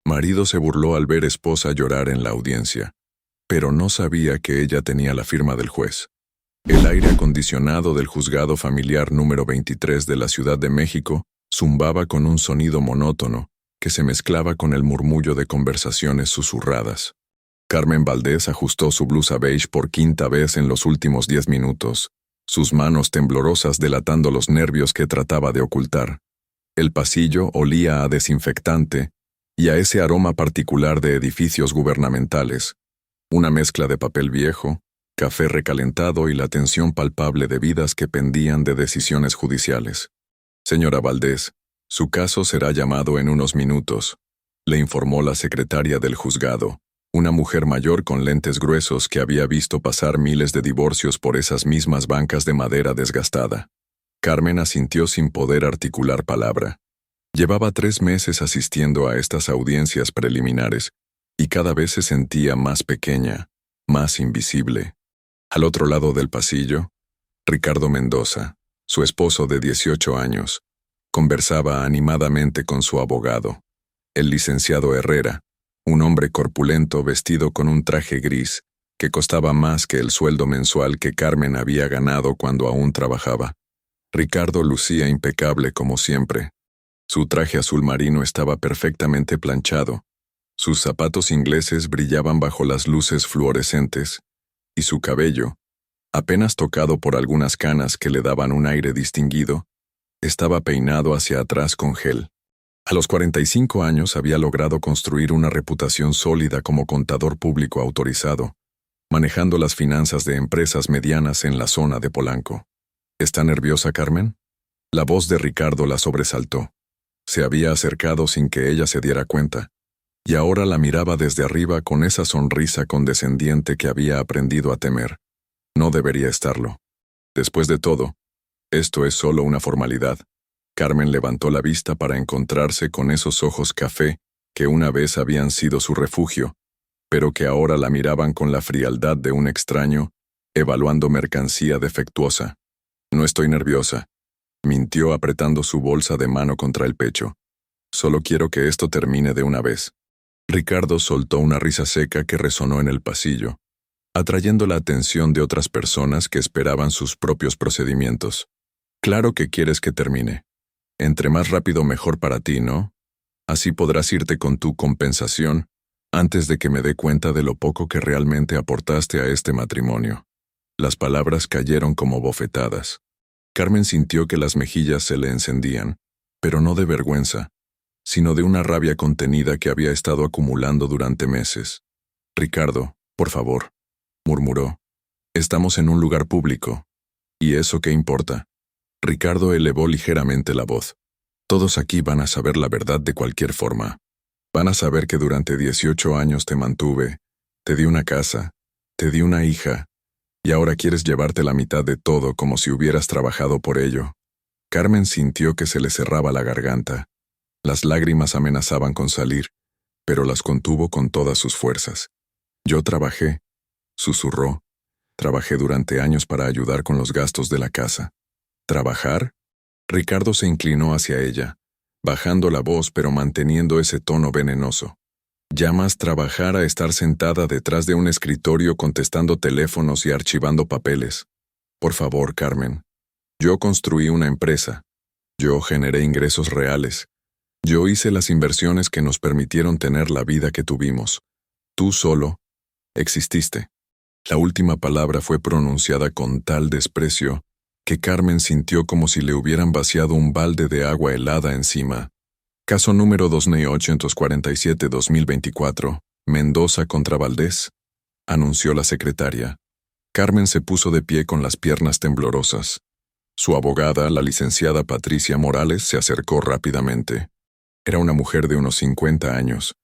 Marido se burló al ver esposa llorar en la audiencia, pero no sabía que ella tenía la firma del juez. El aire acondicionado del juzgado familiar número 23 de la Ciudad de México zumbaba con un sonido monótono que se mezclaba con el murmullo de conversaciones susurradas. Carmen Valdés ajustó su blusa beige por quinta vez en los últimos 10 minutos, sus manos temblorosas delatando los nervios que trataba de ocultar. El pasillo olía a desinfectante y a ese aroma particular de edificios gubernamentales, una mezcla de papel viejo, café recalentado y la tensión palpable de vidas que pendían de decisiones judiciales. Señora Valdés, su caso será llamado en unos minutos, le informó la secretaria del juzgado, una mujer mayor con lentes gruesos que había visto pasar miles de divorcios por esas mismas bancas de madera desgastada. Carmen asintió sin poder articular palabra. Llevaba 3 meses asistiendo a estas audiencias preliminares y cada vez se sentía más pequeña, más invisible. Al otro lado del pasillo, Ricardo Mendoza, su esposo de 18 años, conversaba animadamente con su abogado, el licenciado Herrera, un hombre corpulento vestido con un traje gris que costaba más que el sueldo mensual que Carmen había ganado cuando aún trabajaba. Ricardo lucía impecable como siempre. Su traje azul marino estaba perfectamente planchado, sus zapatos ingleses brillaban bajo las luces fluorescentes, y su cabello, apenas tocado por algunas canas que le daban un aire distinguido, estaba peinado hacia atrás con gel. A los 45 años había logrado construir una reputación sólida como contador público autorizado, manejando las finanzas de empresas medianas en la zona de Polanco. ¿Está nerviosa, Carmen? La voz de Ricardo la sobresaltó. Se había acercado sin que ella se diera cuenta, y ahora la miraba desde arriba con esa sonrisa condescendiente que había aprendido a temer. No debería estarlo. Después de todo, esto es solo una formalidad. Carmen levantó la vista para encontrarse con esos ojos café que una vez habían sido su refugio, pero que ahora la miraban con la frialdad de un extraño, evaluando mercancía defectuosa. No estoy nerviosa, mintió apretando su bolsa de mano contra el pecho. Solo quiero que esto termine de una vez. Ricardo soltó una risa seca que resonó en el pasillo, atrayendo la atención de otras personas que esperaban sus propios procedimientos. Claro que quieres que termine. Entre más rápido mejor para ti, ¿no? Así podrás irte con tu compensación antes de que me dé cuenta de lo poco que realmente aportaste a este matrimonio. Las palabras cayeron como bofetadas. Carmen sintió que las mejillas se le encendían, pero no de vergüenza, sino de una rabia contenida que había estado acumulando durante meses. Ricardo, por favor, murmuró. Estamos en un lugar público. ¿Y eso qué importa? Ricardo elevó ligeramente la voz. Todos aquí van a saber la verdad de cualquier forma. Van a saber que durante 18 años te mantuve, te di una casa, te di una hija, y ahora quieres llevarte la mitad de todo como si hubieras trabajado por ello. Carmen sintió que se le cerraba la garganta. Las lágrimas amenazaban con salir, pero las contuvo con todas sus fuerzas. Yo trabajé, susurró. Trabajé durante años para ayudar con los gastos de la casa. ¿Trabajar? Ricardo se inclinó hacia ella, bajando la voz pero manteniendo ese tono venenoso. ¿Llamas trabajar a estar sentada detrás de un escritorio contestando teléfonos y archivando papeles? Por favor, Carmen. Yo construí una empresa. Yo generé ingresos reales. Yo hice las inversiones que nos permitieron tener la vida que tuvimos. Tú solo exististe. La última palabra fue pronunciada con tal desprecio que Carmen sintió como si le hubieran vaciado un balde de agua helada encima. Caso número 2847-2024, Mendoza contra Valdés, anunció la secretaria. Carmen se puso de pie con las piernas temblorosas. Su abogada, la licenciada Patricia Morales, se acercó rápidamente. Era una mujer de unos 50 años,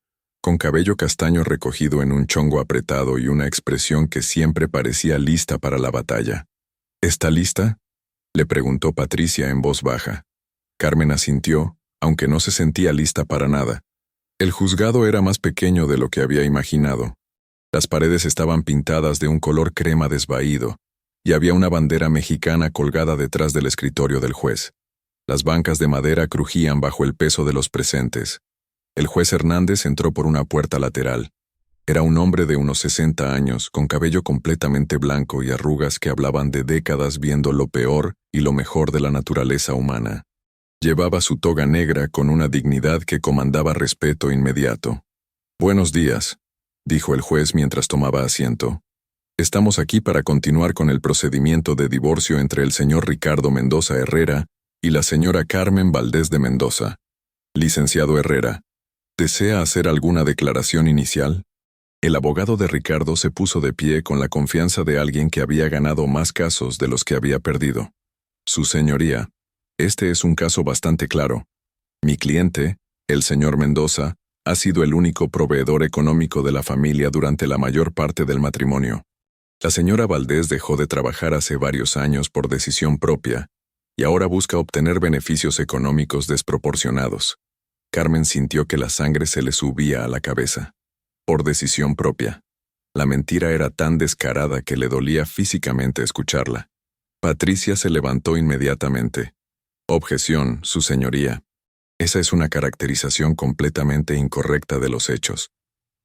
con cabello castaño recogido en un chongo apretado y una expresión que siempre parecía lista para la batalla. ¿Está lista?, le preguntó Patricia en voz baja. Carmen asintió, aunque no se sentía lista para nada. El juzgado era más pequeño de lo que había imaginado. Las paredes estaban pintadas de un color crema desvaído, y había una bandera mexicana colgada detrás del escritorio del juez. Las bancas de madera crujían bajo el peso de los presentes. El juez Hernández entró por una puerta lateral. Era un hombre de unos 60 años, con cabello completamente blanco y arrugas que hablaban de décadas viendo lo peor y lo mejor de la naturaleza humana. Llevaba su toga negra con una dignidad que comandaba respeto inmediato. «Buenos días», dijo el juez mientras tomaba asiento. «Estamos aquí para continuar con el procedimiento de divorcio entre el señor Ricardo Mendoza Herrera y la señora Carmen Valdés de Mendoza. Licenciado Herrera, ¿desea hacer alguna declaración inicial?» El abogado de Ricardo se puso de pie con la confianza de alguien que había ganado más casos de los que había perdido. «Su señoría, este es un caso bastante claro. Mi cliente, el señor Mendoza, ha sido el único proveedor económico de la familia durante la mayor parte del matrimonio. La señora Valdés dejó de trabajar hace varios años por decisión propia y ahora busca obtener beneficios económicos desproporcionados». Carmen sintió que la sangre se le subía a la cabeza. Por decisión propia. La mentira era tan descarada que le dolía físicamente escucharla. Patricia se levantó inmediatamente. «Objeción, su señoría. Esa es una caracterización completamente incorrecta de los hechos.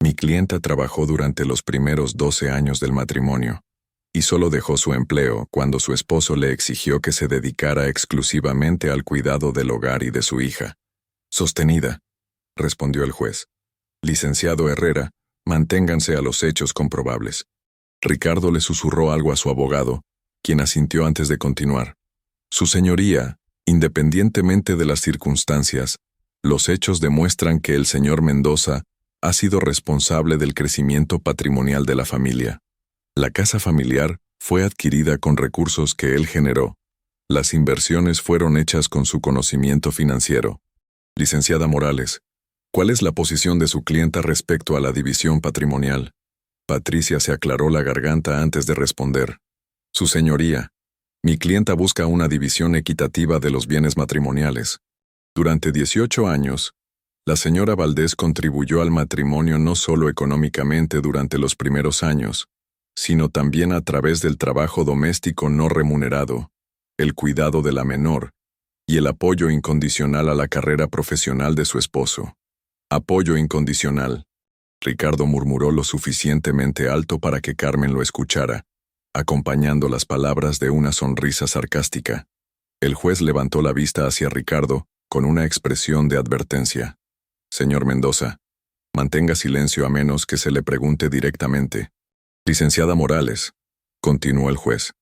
Mi clienta trabajó durante los primeros 12 años del matrimonio y solo dejó su empleo cuando su esposo le exigió que se dedicara exclusivamente al cuidado del hogar y de su hija». «Sostenida», respondió el juez. «Licenciado Herrera, manténganse a los hechos comprobables». Ricardo le susurró algo a su abogado, quien asintió antes de continuar. «Su señoría, independientemente de las circunstancias, los hechos demuestran que el señor Mendoza ha sido responsable del crecimiento patrimonial de la familia. La casa familiar fue adquirida con recursos que él generó. Las inversiones fueron hechas con su conocimiento financiero. Licenciada Morales, ¿cuál es la posición de su clienta respecto a la división patrimonial?» Patricia se aclaró la garganta antes de responder. «Su señoría, mi clienta busca una división equitativa de los bienes matrimoniales. Durante 18 años, la señora Valdés contribuyó al matrimonio no solo económicamente durante los primeros años, sino también a través del trabajo doméstico no remunerado, el cuidado de la menor y el apoyo incondicional a la carrera profesional de su esposo». «Apoyo incondicional», Ricardo murmuró lo suficientemente alto para que Carmen lo escuchara, acompañando las palabras de una sonrisa sarcástica. El juez levantó la vista hacia Ricardo con una expresión de advertencia. «Señor Mendoza, mantenga silencio a menos que se le pregunte directamente». «Licenciada Morales», continuó el juez,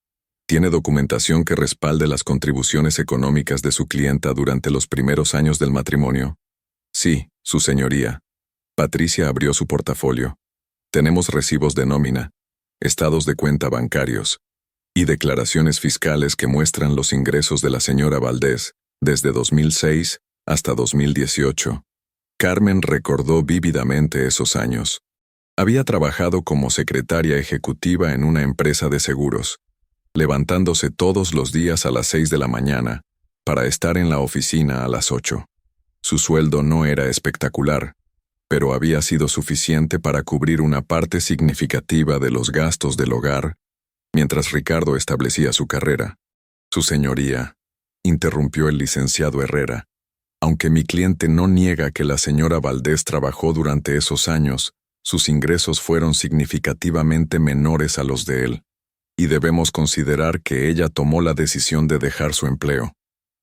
¿tiene documentación que respalde las contribuciones económicas de su clienta durante los primeros años del matrimonio?» «Sí, su señoría». Patricia abrió su portafolio. «Tenemos recibos de nómina, estados de cuenta bancarios y declaraciones fiscales que muestran los ingresos de la señora Valdés desde 2006 hasta 2018. Carmen recordó vívidamente esos años. Había trabajado como secretaria ejecutiva en una empresa de seguros, levantándose todos los días a las 6 de la mañana para estar en la oficina a las 8. Su sueldo no era espectacular, pero había sido suficiente para cubrir una parte significativa de los gastos del hogar, mientras Ricardo establecía su carrera. «Su señoría», interrumpió el licenciado Herrera, «aunque mi cliente no niega que la señora Valdés trabajó durante esos años, sus ingresos fueron significativamente menores a los de él, y debemos considerar que ella tomó la decisión de dejar su empleo».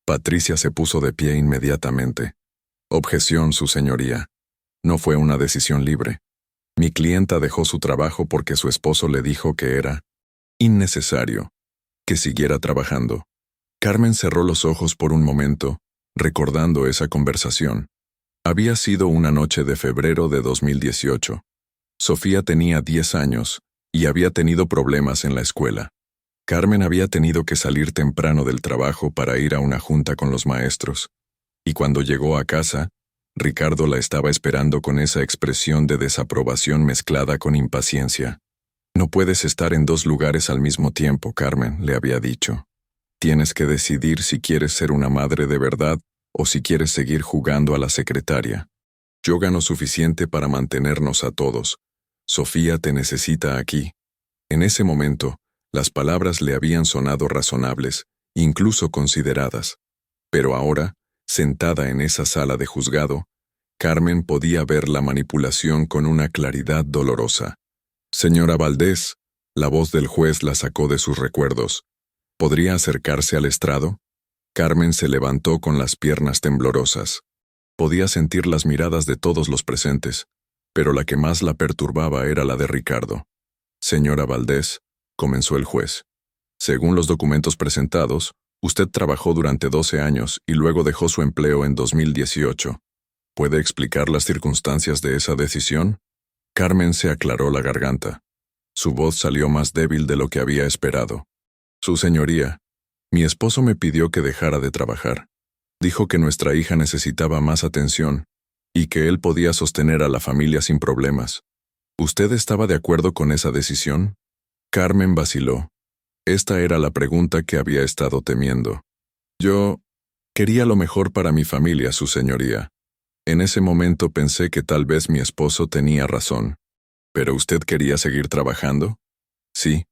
Patricia se puso de pie inmediatamente. «Objeción, su señoría. No fue una decisión libre. Mi clienta dejó su trabajo porque su esposo le dijo que era innecesario que siguiera trabajando». Carmen cerró los ojos por un momento, recordando esa conversación. Había sido una noche de febrero de 2018. Sofía tenía 10 años y había tenido problemas en la escuela. Carmen había tenido que salir temprano del trabajo para ir a una junta con los maestros, y cuando llegó a casa, Ricardo la estaba esperando con esa expresión de desaprobación mezclada con impaciencia. «No puedes estar en 2 lugares al mismo tiempo, Carmen», le había dicho. «Tienes que decidir si quieres ser una madre de verdad o si quieres seguir jugando a la secretaria. Yo gano suficiente para mantenernos a todos. Sofía te necesita aquí». En ese momento, las palabras le habían sonado razonables, incluso consideradas. Pero ahora, sentada en esa sala de juzgado, Carmen podía ver la manipulación con una claridad dolorosa. Señora Valdés, la voz del juez la sacó de sus recuerdos. ¿Podría acercarse al estrado? Carmen se levantó con las piernas temblorosas. Podía sentir las miradas de todos los presentes, pero la que más la perturbaba era la de Ricardo. Señora Valdés, comenzó el juez. Según los documentos presentados, usted trabajó durante 12 años y luego dejó su empleo en 2018. ¿Puede explicar las circunstancias de esa decisión? Carmen se aclaró la garganta. Su voz salió más débil de lo que había esperado. Su señoría, mi esposo me pidió que dejara de trabajar. Dijo que nuestra hija necesitaba más atención y que él podía sostener a la familia sin problemas. ¿Usted estaba de acuerdo con esa decisión? Carmen vaciló. Esta era la pregunta que había estado temiendo. Yo quería lo mejor para mi familia, su señoría. En ese momento pensé que tal vez mi esposo tenía razón. ¿Pero usted quería seguir trabajando? Sí.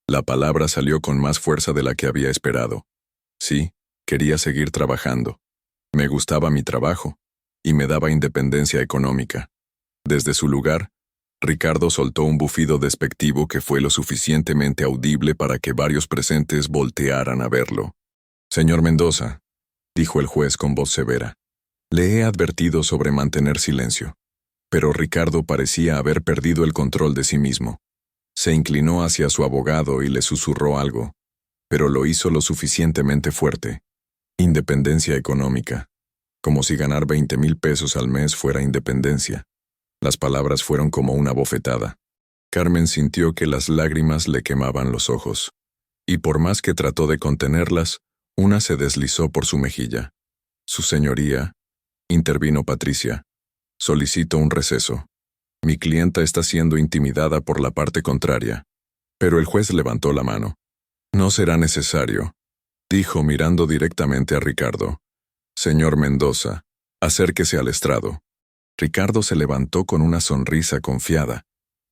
La palabra salió con más fuerza de la que había esperado. Sí, quería seguir trabajando. Me gustaba mi trabajo, y me daba independencia económica. Desde su lugar, Ricardo soltó un bufido despectivo que fue lo suficientemente audible para que varios presentes voltearan a verlo. Señor Mendoza, dijo el juez con voz severa, le he advertido sobre mantener silencio. Pero Ricardo parecía haber perdido el control de sí mismo. Se inclinó hacia su abogado y le susurró algo, pero lo hizo lo suficientemente fuerte. Independencia económica. Como si ganar 20,000 pesos al mes fuera independencia. Las palabras fueron como una bofetada. Carmen sintió que las lágrimas le quemaban los ojos, y por más que trató de contenerlas, una se deslizó por su mejilla. Su señoría, intervino Patricia, solicito un receso. Mi clienta está siendo intimidada por la parte contraria. Pero el juez levantó la mano. No será necesario, dijo mirando directamente a Ricardo. Señor Mendoza, acérquese al estrado. Ricardo se levantó con una sonrisa confiada,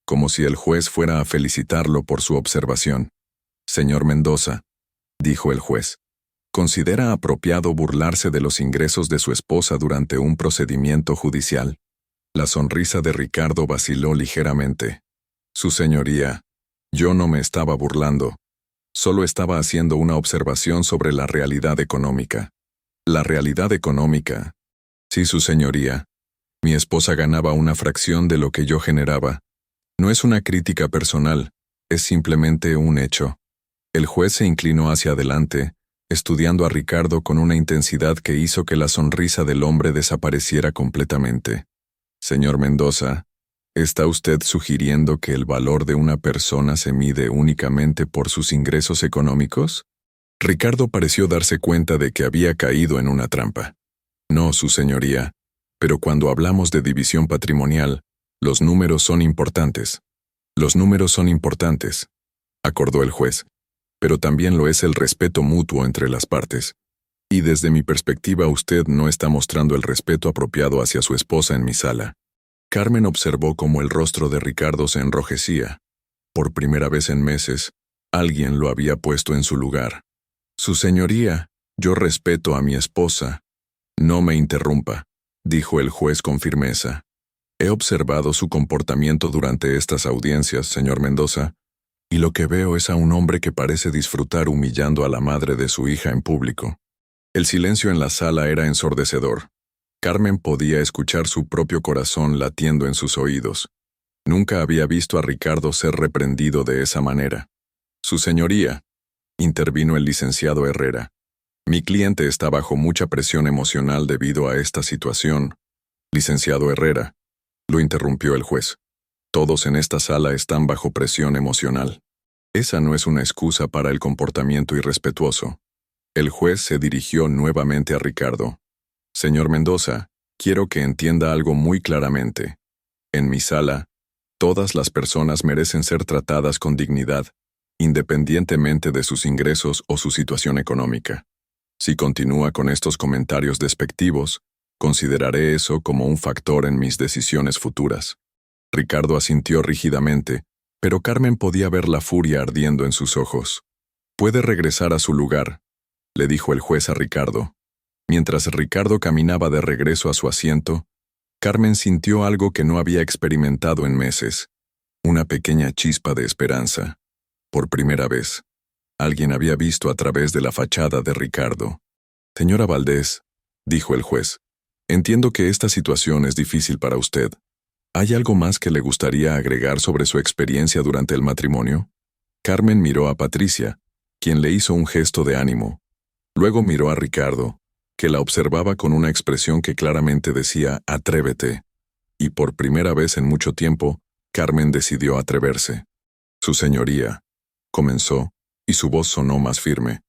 como si el juez fuera a felicitarlo por su observación. Señor Mendoza, dijo el juez, ¿considera apropiado burlarse de los ingresos de su esposa durante un procedimiento judicial? La sonrisa de Ricardo vaciló ligeramente. Su señoría, yo no me estaba burlando. Solo estaba haciendo una observación sobre la realidad económica. La realidad económica. Sí, su señoría. Mi esposa ganaba una fracción de lo que yo generaba. No es una crítica personal, es simplemente un hecho. El juez se inclinó hacia adelante, estudiando a Ricardo con una intensidad que hizo que la sonrisa del hombre desapareciera completamente. Señor Mendoza, ¿está usted sugiriendo que el valor de una persona se mide únicamente por sus ingresos económicos? Ricardo pareció darse cuenta de que había caído en una trampa. No, su señoría, pero cuando hablamos de división patrimonial, los números son importantes. Los números son importantes, acordó el juez, pero también lo es el respeto mutuo entre las partes. Y desde mi perspectiva usted no está mostrando el respeto apropiado hacia su esposa en mi sala. Carmen observó cómo el rostro de Ricardo se enrojecía. Por primera vez en meses, alguien lo había puesto en su lugar. Su señoría, yo respeto a mi esposa. No me interrumpa, dijo el juez con firmeza. He observado su comportamiento durante estas audiencias, señor Mendoza, y lo que veo es a un hombre que parece disfrutar humillando a la madre de su hija en público. El silencio en la sala era ensordecedor. Carmen podía escuchar su propio corazón latiendo en sus oídos. Nunca había visto a Ricardo ser reprendido de esa manera. Su señoría, intervino el licenciado Herrera. Mi cliente está bajo mucha presión emocional debido a esta situación. Licenciado Herrera, lo interrumpió el juez. Todos en esta sala están bajo presión emocional. Esa no es una excusa para el comportamiento irrespetuoso. El juez se dirigió nuevamente a Ricardo. Señor Mendoza, quiero que entienda algo muy claramente. En mi sala, todas las personas merecen ser tratadas con dignidad, independientemente de sus ingresos o su situación económica. Si continúa con estos comentarios despectivos, consideraré eso como un factor en mis decisiones futuras. Ricardo asintió rígidamente, pero Carmen podía ver la furia ardiendo en sus ojos. Puede regresar a su lugar, le dijo el juez a Ricardo. Mientras Ricardo caminaba de regreso a su asiento, Carmen sintió algo que no había experimentado en meses, una pequeña chispa de esperanza. Por primera vez, alguien había visto a través de la fachada de Ricardo. Señora Valdés, dijo el juez, entiendo que esta situación es difícil para usted. ¿Hay algo más que le gustaría agregar sobre su experiencia durante el matrimonio? Carmen miró a Patricia, quien le hizo un gesto de ánimo. Luego miró a Ricardo, que la observaba con una expresión que claramente decía «Atrévete». Y por primera vez en mucho tiempo, Carmen decidió atreverse. «Su señoría», comenzó, y su voz sonó más firme.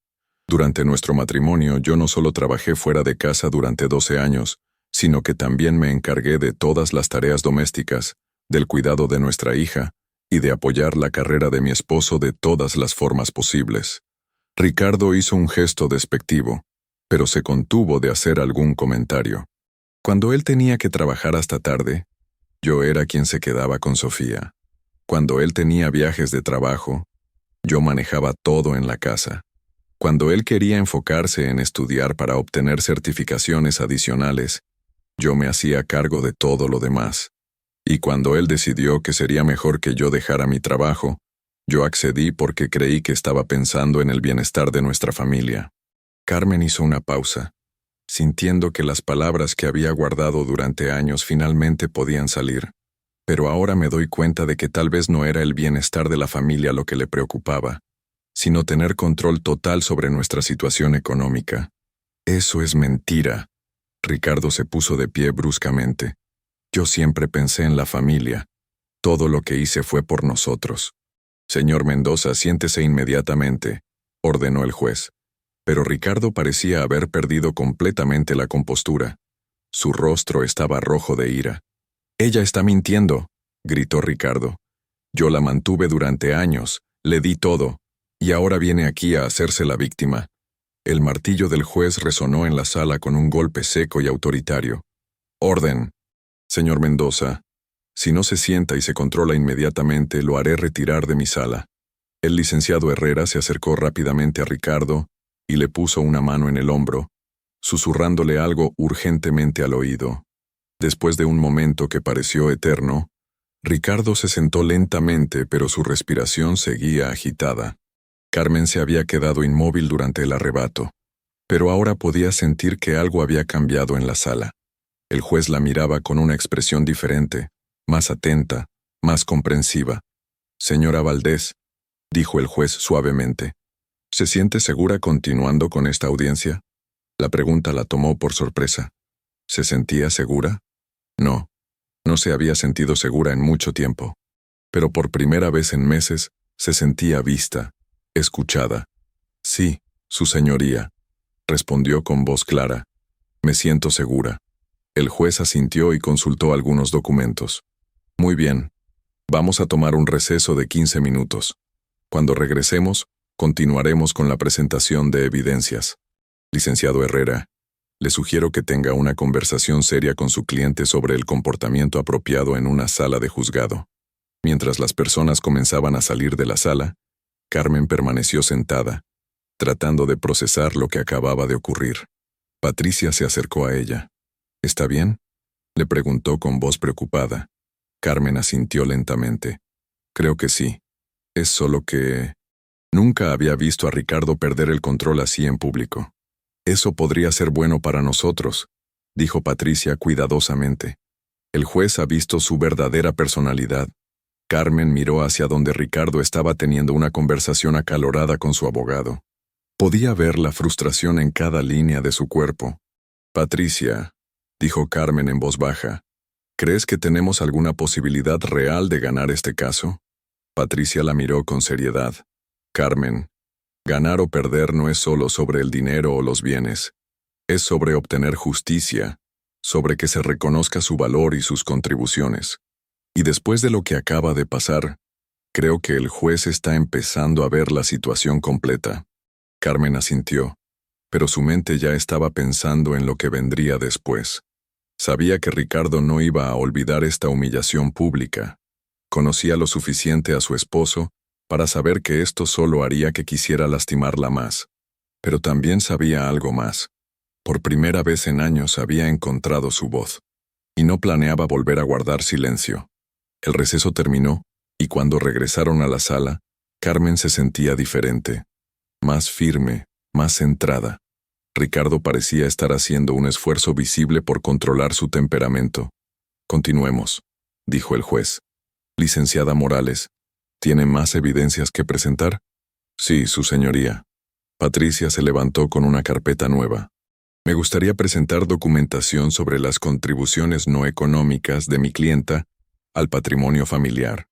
«Durante nuestro matrimonio yo no solo trabajé fuera de casa durante 12 años, sino que también me encargué de todas las tareas domésticas, del cuidado de nuestra hija, y de apoyar la carrera de mi esposo de todas las formas posibles». Ricardo hizo un gesto despectivo, pero se contuvo de hacer algún comentario. Cuando él tenía que trabajar hasta tarde, yo era quien se quedaba con Sofía. Cuando él tenía viajes de trabajo, yo manejaba todo en la casa. Cuando él quería enfocarse en estudiar para obtener certificaciones adicionales, yo me hacía cargo de todo lo demás. Y cuando él decidió que sería mejor que yo dejara mi trabajo, yo accedí porque creí que estaba pensando en el bienestar de nuestra familia. Carmen hizo una pausa, sintiendo que las palabras que había guardado durante años finalmente podían salir. Pero ahora me doy cuenta de que tal vez no era el bienestar de la familia lo que le preocupaba, sino tener control total sobre nuestra situación económica. Eso es mentira. Ricardo se puso de pie bruscamente. Yo siempre pensé en la familia. Todo lo que hice fue por nosotros. Señor Mendoza, siéntese inmediatamente, ordenó el juez. Pero Ricardo parecía haber perdido completamente la compostura. Su rostro estaba rojo de ira. «Ella está mintiendo», gritó Ricardo. «Yo la mantuve durante años, le di todo, y ahora viene aquí a hacerse la víctima». El martillo del juez resonó en la sala con un golpe seco y autoritario. «Orden. Señor Mendoza, si no se sienta y se controla inmediatamente, lo haré retirar de mi sala». El licenciado Herrera se acercó rápidamente a Ricardo y le puso una mano en el hombro, susurrándole algo urgentemente al oído. Después de un momento que pareció eterno, Ricardo se sentó lentamente, pero su respiración seguía agitada. Carmen se había quedado inmóvil durante el arrebato, pero ahora podía sentir que algo había cambiado en la sala. El juez la miraba con una expresión diferente, más atenta, más comprensiva. «Señora Valdés», dijo el juez suavemente, «¿se siente segura continuando con esta audiencia?» La pregunta la tomó por sorpresa. ¿Se sentía segura? No, no se había sentido segura en mucho tiempo. Pero por primera vez en meses se sentía vista, escuchada. «Sí, su señoría», respondió con voz clara. «Me siento segura». El juez asintió y consultó algunos documentos. «Muy bien. Vamos a tomar un receso de 15 minutos. Cuando regresemos, continuaremos con la presentación de evidencias. Licenciado Herrera, le sugiero que tenga una conversación seria con su cliente sobre el comportamiento apropiado en una sala de juzgado». Mientras las personas comenzaban a salir de la sala, Carmen permaneció sentada, tratando de procesar lo que acababa de ocurrir. Patricia se acercó a ella. «¿Está bien?», le preguntó con voz preocupada. Carmen asintió lentamente. «Creo que sí. Es solo que...». Nunca había visto a Ricardo perder el control así en público. «Eso podría ser bueno para nosotros», dijo Patricia cuidadosamente. «El juez ha visto su verdadera personalidad». Carmen miró hacia donde Ricardo estaba teniendo una conversación acalorada con su abogado. Podía ver la frustración en cada línea de su cuerpo. «Patricia», dijo Carmen en voz baja, «¿crees que tenemos alguna posibilidad real de ganar este caso?» Patricia la miró con seriedad. «Carmen, ganar o perder no es solo sobre el dinero o los bienes. Es sobre obtener justicia, sobre que se reconozca su valor y sus contribuciones. Y después de lo que acaba de pasar, creo que el juez está empezando a ver la situación completa». Carmen asintió, pero su mente ya estaba pensando en lo que vendría después. Sabía que Ricardo no iba a olvidar esta humillación pública. Conocía lo suficiente a su esposo para saber que esto solo haría que quisiera lastimarla más. Pero también sabía algo más. Por primera vez en años había encontrado su voz. y no planeaba volver a guardar silencio. El receso terminó, y cuando regresaron a la sala, Carmen se sentía diferente, más firme, más centrada. Ricardo parecía estar haciendo un esfuerzo visible por controlar su temperamento. Continuemos, dijo el juez. Licenciada Morales, ¿tiene más evidencias que presentar? Sí, su señoría. Patricia se levantó con una carpeta nueva. Me gustaría presentar documentación sobre las contribuciones no económicas de mi clienta al patrimonio familiar.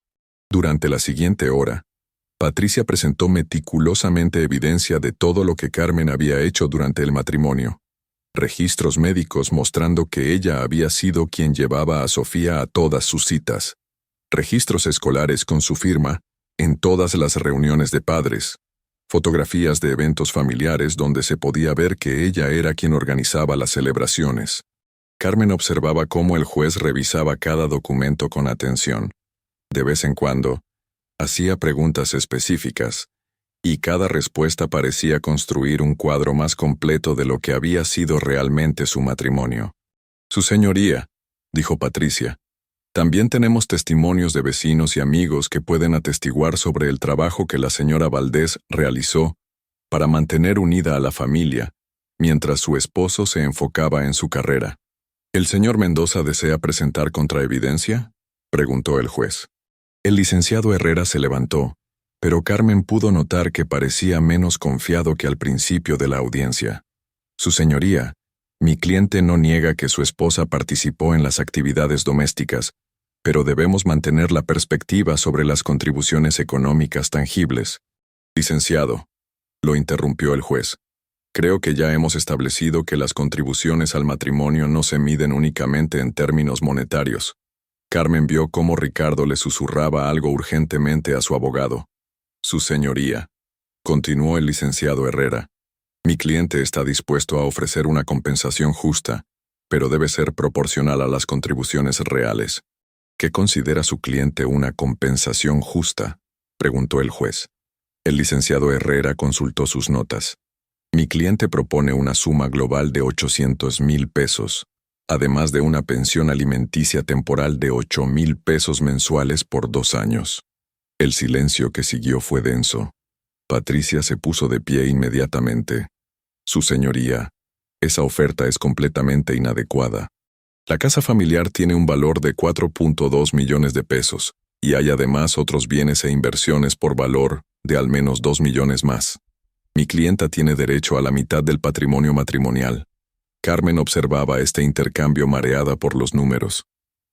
Durante la siguiente hora, Patricia presentó meticulosamente evidencia de todo lo que Carmen había hecho durante el matrimonio. Registros médicos mostrando que ella había sido quien llevaba a Sofía a todas sus citas. Registros escolares con su firma en todas las reuniones de padres. Fotografías de eventos familiares donde se podía ver que ella era quien organizaba las celebraciones. Carmen observaba cómo el juez revisaba cada documento con atención. De vez en cuando, hacía preguntas específicas, y cada respuesta parecía construir un cuadro más completo de lo que había sido realmente su matrimonio. Su señoría, dijo Patricia, también tenemos testimonios de vecinos y amigos que pueden atestiguar sobre el trabajo que la señora Valdés realizó para mantener unida a la familia, mientras su esposo se enfocaba en su carrera. ¿El señor Mendoza desea presentar contraevidencia?, preguntó el juez. El licenciado Herrera se levantó, pero Carmen pudo notar que parecía menos confiado que al principio de la audiencia. Su señoría, mi cliente no niega que su esposa participó en las actividades domésticas, pero debemos mantener la perspectiva sobre las contribuciones económicas tangibles. Licenciado, lo interrumpió el juez. Creo que ya hemos establecido que las contribuciones al matrimonio no se miden únicamente en términos monetarios. Carmen vio cómo Ricardo le susurraba algo urgentemente a su abogado. Su señoría, continuó el licenciado Herrera, mi cliente está dispuesto a ofrecer una compensación justa, pero debe ser proporcional a las contribuciones reales. ¿Qué considera su cliente una compensación justa?, preguntó el juez. El licenciado Herrera consultó sus notas. Mi cliente propone una suma global de 800,000 pesos. Además de una pensión alimenticia temporal de 8,000 pesos mensuales por 2 años. El silencio que siguió fue denso. Patricia se puso de pie inmediatamente. Su señoría, esa oferta es completamente inadecuada. La casa familiar tiene un valor de 4.2 millones de pesos, y hay además otros bienes e inversiones por valor de al menos 2 millones más. Mi clienta tiene derecho a la mitad del patrimonio matrimonial. Carmen observaba este intercambio mareada por los números.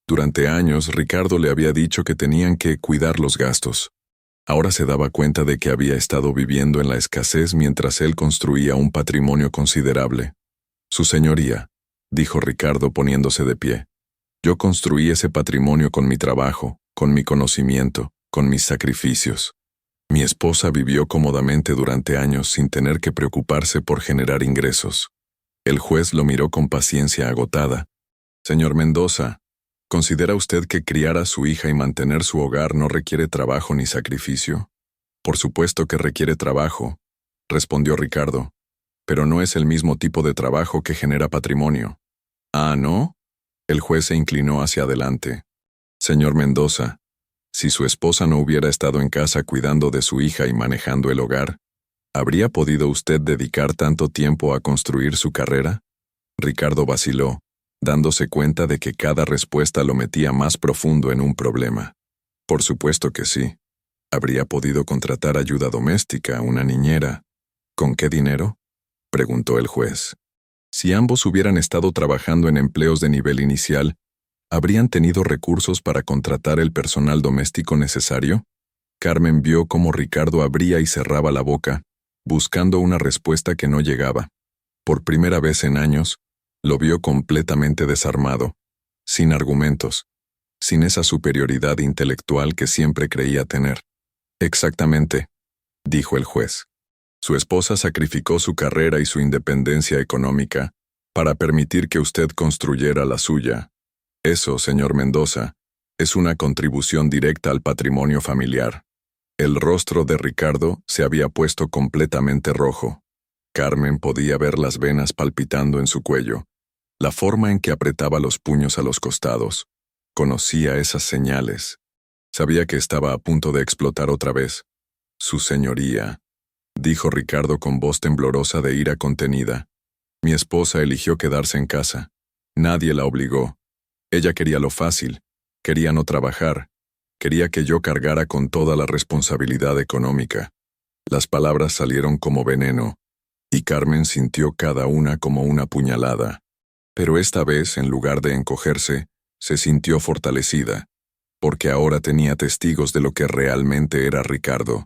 Durante años, Ricardo le había dicho que tenían que cuidar los gastos. Ahora se daba cuenta de que había estado viviendo en la escasez mientras él construía un patrimonio considerable. Su señoría, dijo Ricardo poniéndose de pie. Yo construí ese patrimonio con mi trabajo, con mi conocimiento, con mis sacrificios. Mi esposa vivió cómodamente durante años sin tener que preocuparse por generar ingresos. El juez lo miró con paciencia agotada. Señor Mendoza, ¿considera usted que criar a su hija y mantener su hogar no requiere trabajo ni sacrificio? Por supuesto que requiere trabajo, respondió Ricardo, pero no es el mismo tipo de trabajo que genera patrimonio. ¿Ah, no? El juez se inclinó hacia adelante. Señor Mendoza, si su esposa no hubiera estado en casa cuidando de su hija y manejando el hogar, ¿habría podido usted dedicar tanto tiempo a construir su carrera? Ricardo vaciló, dándose cuenta de que cada respuesta lo metía más profundo en un problema. Por supuesto que sí. ¿Habría podido contratar ayuda doméstica, una niñera? ¿Con qué dinero?, preguntó el juez. Si ambos hubieran estado trabajando en empleos de nivel inicial, ¿habrían tenido recursos para contratar el personal doméstico necesario? Carmen vio cómo Ricardo abría y cerraba la boca, buscando una respuesta que no llegaba. Por primera vez en años, lo vio completamente desarmado, sin argumentos, sin esa superioridad intelectual que siempre creía tener. Exactamente, dijo el juez. Su esposa sacrificó su carrera y su independencia económica para permitir que usted construyera la suya. Eso, señor Mendoza, es una contribución directa al patrimonio familiar. El rostro de Ricardo se había puesto completamente rojo. Carmen podía ver las venas palpitando en su cuello. La forma en que apretaba los puños a los costados. Conocía esas señales. Sabía que estaba a punto de explotar otra vez. Su señoría, dijo Ricardo con voz temblorosa de ira contenida. Mi esposa eligió quedarse en casa. Nadie la obligó. Ella quería lo fácil, quería no trabajar, quería que yo cargara con toda la responsabilidad económica. Las palabras salieron como veneno, y Carmen sintió cada una como una puñalada. Pero esta vez, en lugar de encogerse, se sintió fortalecida, porque ahora tenía testigos de lo que realmente era Ricardo.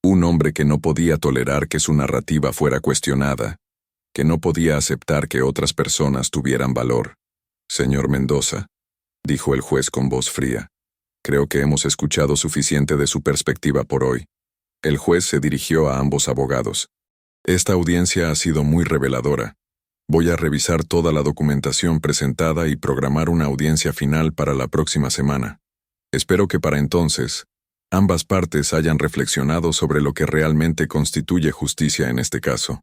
Un hombre que no podía tolerar que su narrativa fuera cuestionada, que no podía aceptar que otras personas tuvieran valor. Señor Mendoza, dijo el juez con voz fría, creo que hemos escuchado suficiente de su perspectiva por hoy. El juez se dirigió a ambos abogados. Esta audiencia ha sido muy reveladora. Voy a revisar toda la documentación presentada y programar una audiencia final para la próxima semana. Espero que para entonces, ambas partes hayan reflexionado sobre lo que realmente constituye justicia en este caso.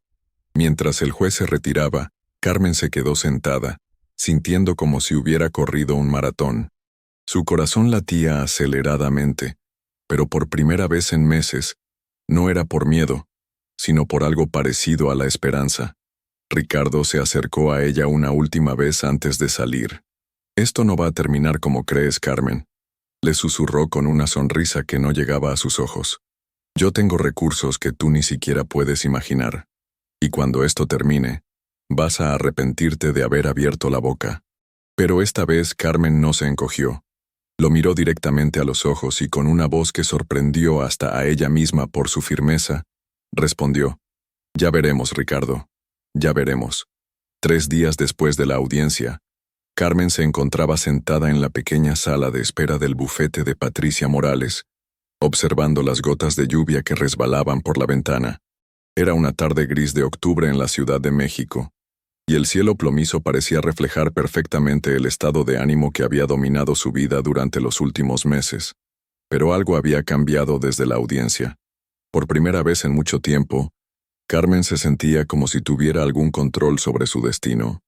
Mientras el juez se retiraba, Carmen se quedó sentada, sintiendo como si hubiera corrido un maratón. Su corazón latía aceleradamente, pero por primera vez en meses, no era por miedo, sino por algo parecido a la esperanza. Ricardo se acercó a ella una última vez antes de salir. Esto no va a terminar como crees, Carmen, le susurró con una sonrisa que no llegaba a sus ojos. Yo tengo recursos que tú ni siquiera puedes imaginar. Y cuando esto termine, vas a arrepentirte de haber abierto la boca. Pero esta vez Carmen no se encogió. Lo miró directamente a los ojos y con una voz que sorprendió hasta a ella misma por su firmeza, respondió, ya veremos, Ricardo, ya veremos. 3 días después de la audiencia, Carmen se encontraba sentada en la pequeña sala de espera del bufete de Patricia Morales, observando las gotas de lluvia que resbalaban por la ventana. Era una tarde gris de octubre en la Ciudad de México, y el cielo plomizo parecía reflejar perfectamente el estado de ánimo que había dominado su vida durante los últimos meses. Pero algo había cambiado desde la audiencia. Por primera vez en mucho tiempo, Carmen se sentía como si tuviera algún control sobre su destino.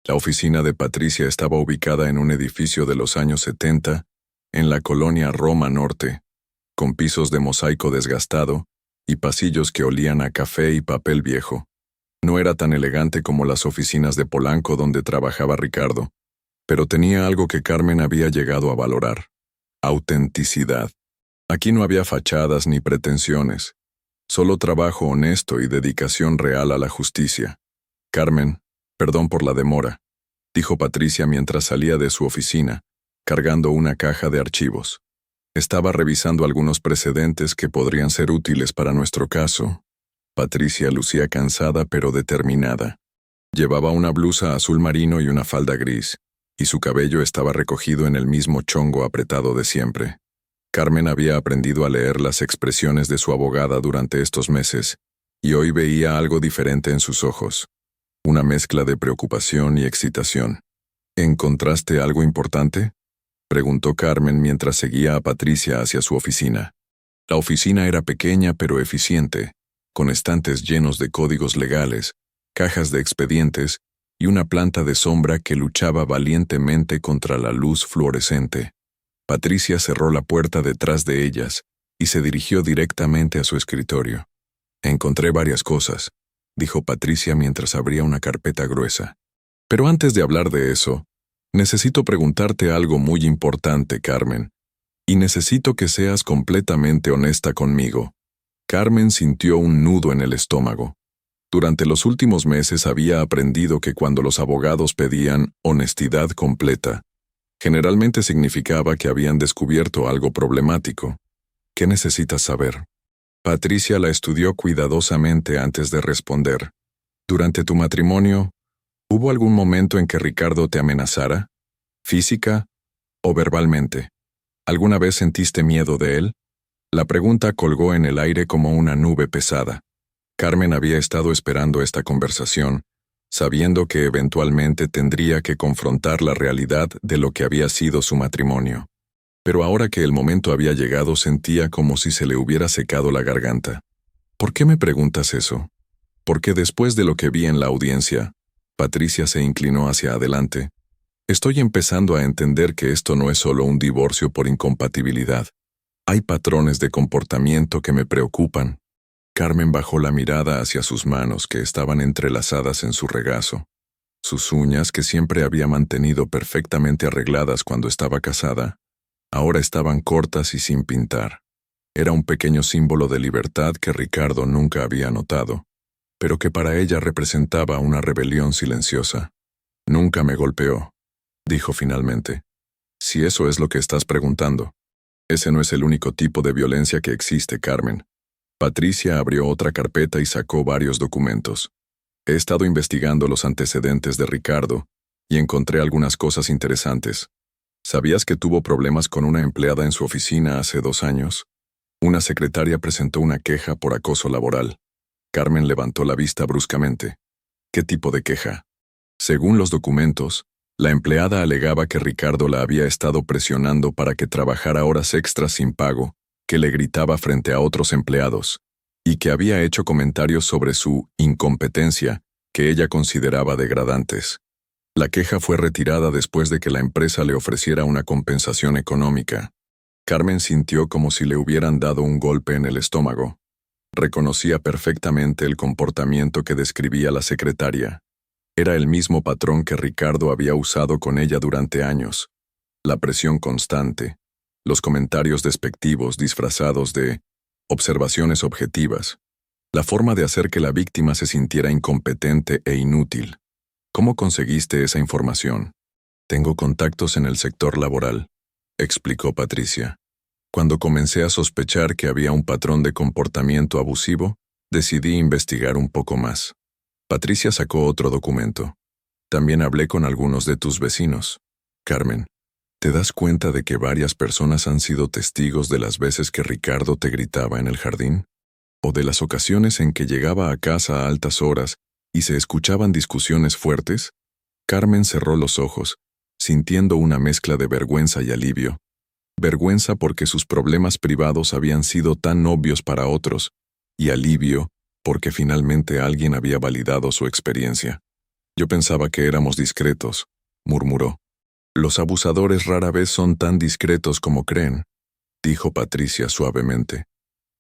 La oficina de Patricia estaba ubicada en un edificio de los años 70, en la colonia Roma Norte, con pisos de mosaico desgastado y pasillos que olían a café y papel viejo. No era tan elegante como las oficinas de Polanco donde trabajaba Ricardo, pero tenía algo que Carmen había llegado a valorar: autenticidad. Aquí no había fachadas ni pretensiones, solo trabajo honesto y dedicación real a la justicia. Carmen, perdón por la demora, dijo Patricia mientras salía de su oficina, cargando una caja de archivos. Estaba revisando algunos precedentes que podrían ser útiles para nuestro caso. Patricia lucía cansada pero determinada. Llevaba una blusa azul marino y una falda gris, y su cabello estaba recogido en el mismo chongo apretado de siempre. Carmen había aprendido a leer las expresiones de su abogada durante estos meses, y hoy veía algo diferente en sus ojos. Una mezcla de preocupación y excitación. ¿Encontraste algo importante?, preguntó Carmen mientras seguía a Patricia hacia su oficina. La oficina era pequeña pero eficiente, con estantes llenos de códigos legales, cajas de expedientes y una planta de sombra que luchaba valientemente contra la luz fluorescente. Patricia cerró la puerta detrás de ellas y se dirigió directamente a su escritorio. Encontré varias cosas, dijo Patricia mientras abría una carpeta gruesa. Pero antes de hablar de eso, necesito preguntarte algo muy importante, Carmen, y necesito que seas completamente honesta conmigo. Carmen sintió un nudo en el estómago. Durante los últimos meses había aprendido que cuando los abogados pedían honestidad completa, generalmente significaba que habían descubierto algo problemático. ¿Qué necesitas saber? Patricia la estudió cuidadosamente antes de responder. ¿Durante tu matrimonio, hubo algún momento en que Ricardo te amenazara? ¿Física o verbalmente? ¿Alguna vez sentiste miedo de él? La pregunta colgó en el aire como una nube pesada. Carmen había estado esperando esta conversación, sabiendo que eventualmente tendría que confrontar la realidad de lo que había sido su matrimonio. Pero ahora que el momento había llegado sentía como si se le hubiera secado la garganta. ¿Por qué me preguntas eso? Porque después de lo que vi en la audiencia, Patricia se inclinó hacia adelante. Estoy empezando a entender que esto no es solo un divorcio por incompatibilidad. Hay patrones de comportamiento que me preocupan. Carmen bajó la mirada hacia sus manos que estaban entrelazadas en su regazo. Sus uñas, que siempre había mantenido perfectamente arregladas cuando estaba casada, ahora estaban cortas y sin pintar. Era un pequeño símbolo de libertad que Ricardo nunca había notado, pero que para ella representaba una rebelión silenciosa. Nunca me golpeó, dijo finalmente. Si eso es lo que estás preguntando. Ese no es el único tipo de violencia que existe, Carmen. Patricia abrió otra carpeta y sacó varios documentos. He estado investigando los antecedentes de Ricardo y encontré algunas cosas interesantes. ¿Sabías que tuvo problemas con una empleada en su oficina hace 2 años? Una secretaria presentó una queja por acoso laboral. Carmen levantó la vista bruscamente. ¿Qué tipo de queja? Según los documentos, la empleada alegaba que Ricardo la había estado presionando para que trabajara horas extras sin pago, que le gritaba frente a otros empleados, y que había hecho comentarios sobre su incompetencia que ella consideraba degradantes. La queja fue retirada después de que la empresa le ofreciera una compensación económica. Carmen sintió como si le hubieran dado un golpe en el estómago. Reconocía perfectamente el comportamiento que describía la secretaria. Era el mismo patrón que Ricardo había usado con ella durante años. La presión constante, los comentarios despectivos disfrazados de observaciones objetivas, la forma de hacer que la víctima se sintiera incompetente e inútil. ¿Cómo conseguiste esa información? Tengo contactos en el sector laboral, explicó Patricia. Cuando comencé a sospechar que había un patrón de comportamiento abusivo, decidí investigar un poco más. Patricia sacó otro documento. También hablé con algunos de tus vecinos. Carmen, ¿te das cuenta de que varias personas han sido testigos de las veces que Ricardo te gritaba en el jardín? ¿O de las ocasiones en que llegaba a casa a altas horas y se escuchaban discusiones fuertes? Carmen cerró los ojos, sintiendo una mezcla de vergüenza y alivio. Vergüenza porque sus problemas privados habían sido tan obvios para otros, y alivio porque finalmente alguien había validado su experiencia. Yo pensaba que éramos discretos, murmuró. Los abusadores rara vez son tan discretos como creen, dijo Patricia suavemente.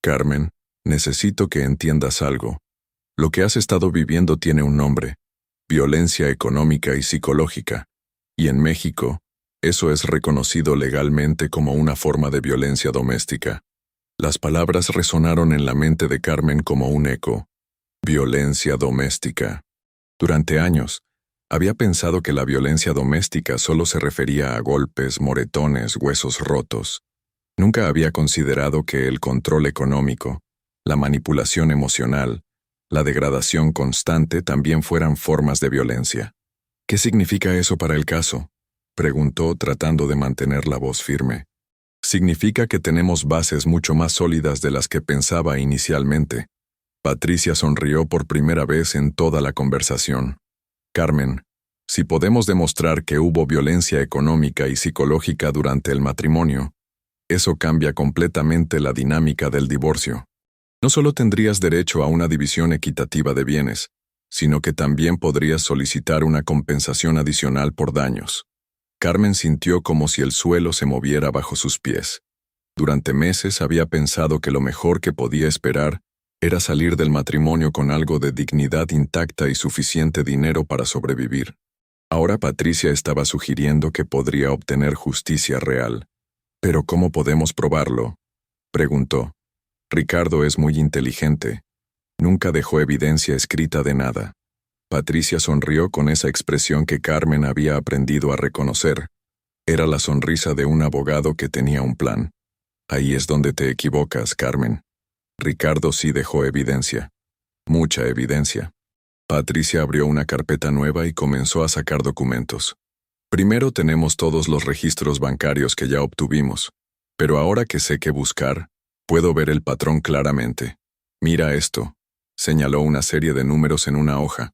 Carmen, necesito que entiendas algo. Lo que has estado viviendo tiene un nombre: violencia económica y psicológica. Y en México, eso es reconocido legalmente como una forma de violencia doméstica. Las palabras resonaron en la mente de Carmen como un eco. Violencia doméstica. Durante años, había pensado que la violencia doméstica solo se refería a golpes, moretones, huesos rotos. Nunca había considerado que el control económico, la manipulación emocional, la degradación constante también fueran formas de violencia. ¿Qué significa eso para el caso?, preguntó tratando de mantener la voz firme. Significa que tenemos bases mucho más sólidas de las que pensaba inicialmente. Patricia sonrió por primera vez en toda la conversación. Carmen, si podemos demostrar que hubo violencia económica y psicológica durante el matrimonio, eso cambia completamente la dinámica del divorcio. No solo tendrías derecho a una división equitativa de bienes, sino que también podrías solicitar una compensación adicional por daños. Carmen sintió como si el suelo se moviera bajo sus pies. Durante meses había pensado que lo mejor que podía esperar era salir del matrimonio con algo de dignidad intacta y suficiente dinero para sobrevivir. Ahora Patricia estaba sugiriendo que podría obtener justicia real. ¿Pero cómo podemos probarlo?, preguntó. Ricardo es muy inteligente. Nunca dejó evidencia escrita de nada. Patricia sonrió con esa expresión que Carmen había aprendido a reconocer. Era la sonrisa de un abogado que tenía un plan. Ahí es donde te equivocas, Carmen. Ricardo sí dejó evidencia. Mucha evidencia. Patricia abrió una carpeta nueva y comenzó a sacar documentos. Primero tenemos todos los registros bancarios que ya obtuvimos, pero ahora que sé qué buscar, puedo ver el patrón claramente. Mira esto. Señaló una serie de números en una hoja.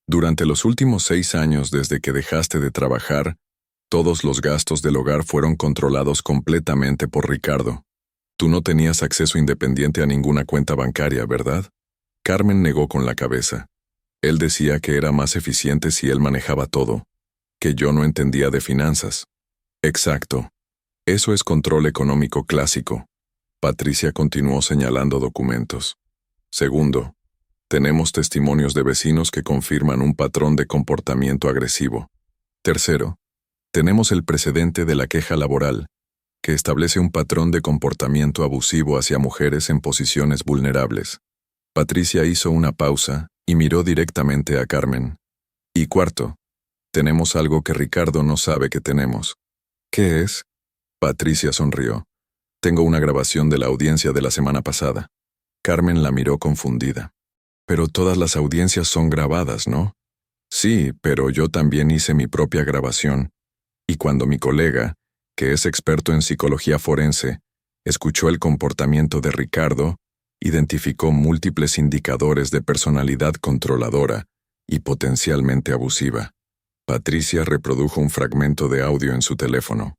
Durante los últimos 6 años desde que dejaste de trabajar, todos los gastos del hogar fueron controlados completamente por Ricardo. Tú no tenías acceso independiente a ninguna cuenta bancaria, ¿verdad? Carmen negó con la cabeza. Él decía que era más eficiente si él manejaba todo, que yo no entendía de finanzas. Exacto. Eso es control económico clásico. Patricia continuó señalando documentos. Segundo, tenemos testimonios de vecinos que confirman un patrón de comportamiento agresivo. Tercero, tenemos el precedente de la queja laboral, que establece un patrón de comportamiento abusivo hacia mujeres en posiciones vulnerables. Patricia hizo una pausa y miró directamente a Carmen. Y cuarto, tenemos algo que Ricardo no sabe que tenemos. ¿Qué es? Patricia sonrió. Tengo una grabación de la audiencia de la semana pasada. Carmen la miró confundida. Pero todas las audiencias son grabadas, ¿no? Sí, pero yo también hice mi propia grabación. Y cuando mi colega, que es experto en psicología forense, escuchó el comportamiento de Ricardo, identificó múltiples indicadores de personalidad controladora y potencialmente abusiva. Patricia reprodujo un fragmento de audio en su teléfono.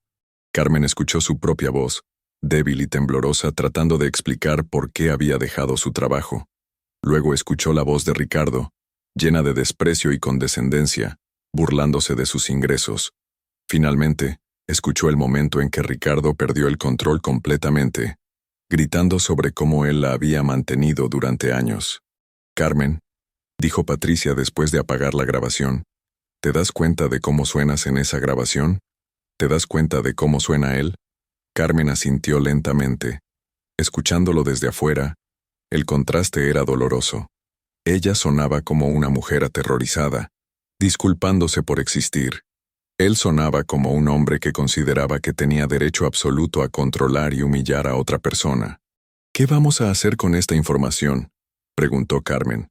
Carmen escuchó su propia voz, débil y temblorosa, tratando de explicar por qué había dejado su trabajo. Luego escuchó la voz de Ricardo, llena de desprecio y condescendencia, burlándose de sus ingresos. Finalmente, escuchó el momento en que Ricardo perdió el control completamente, gritando sobre cómo él la había mantenido durante años. Carmen, dijo Patricia después de apagar la grabación, ¿te das cuenta de cómo suenas en esa grabación? ¿Te das cuenta de cómo suena él? Carmen asintió lentamente. Escuchándolo desde afuera, el contraste era doloroso. Ella sonaba como una mujer aterrorizada, disculpándose por existir. Él sonaba como un hombre que consideraba que tenía derecho absoluto a controlar y humillar a otra persona. ¿Qué vamos a hacer con esta información?, preguntó Carmen.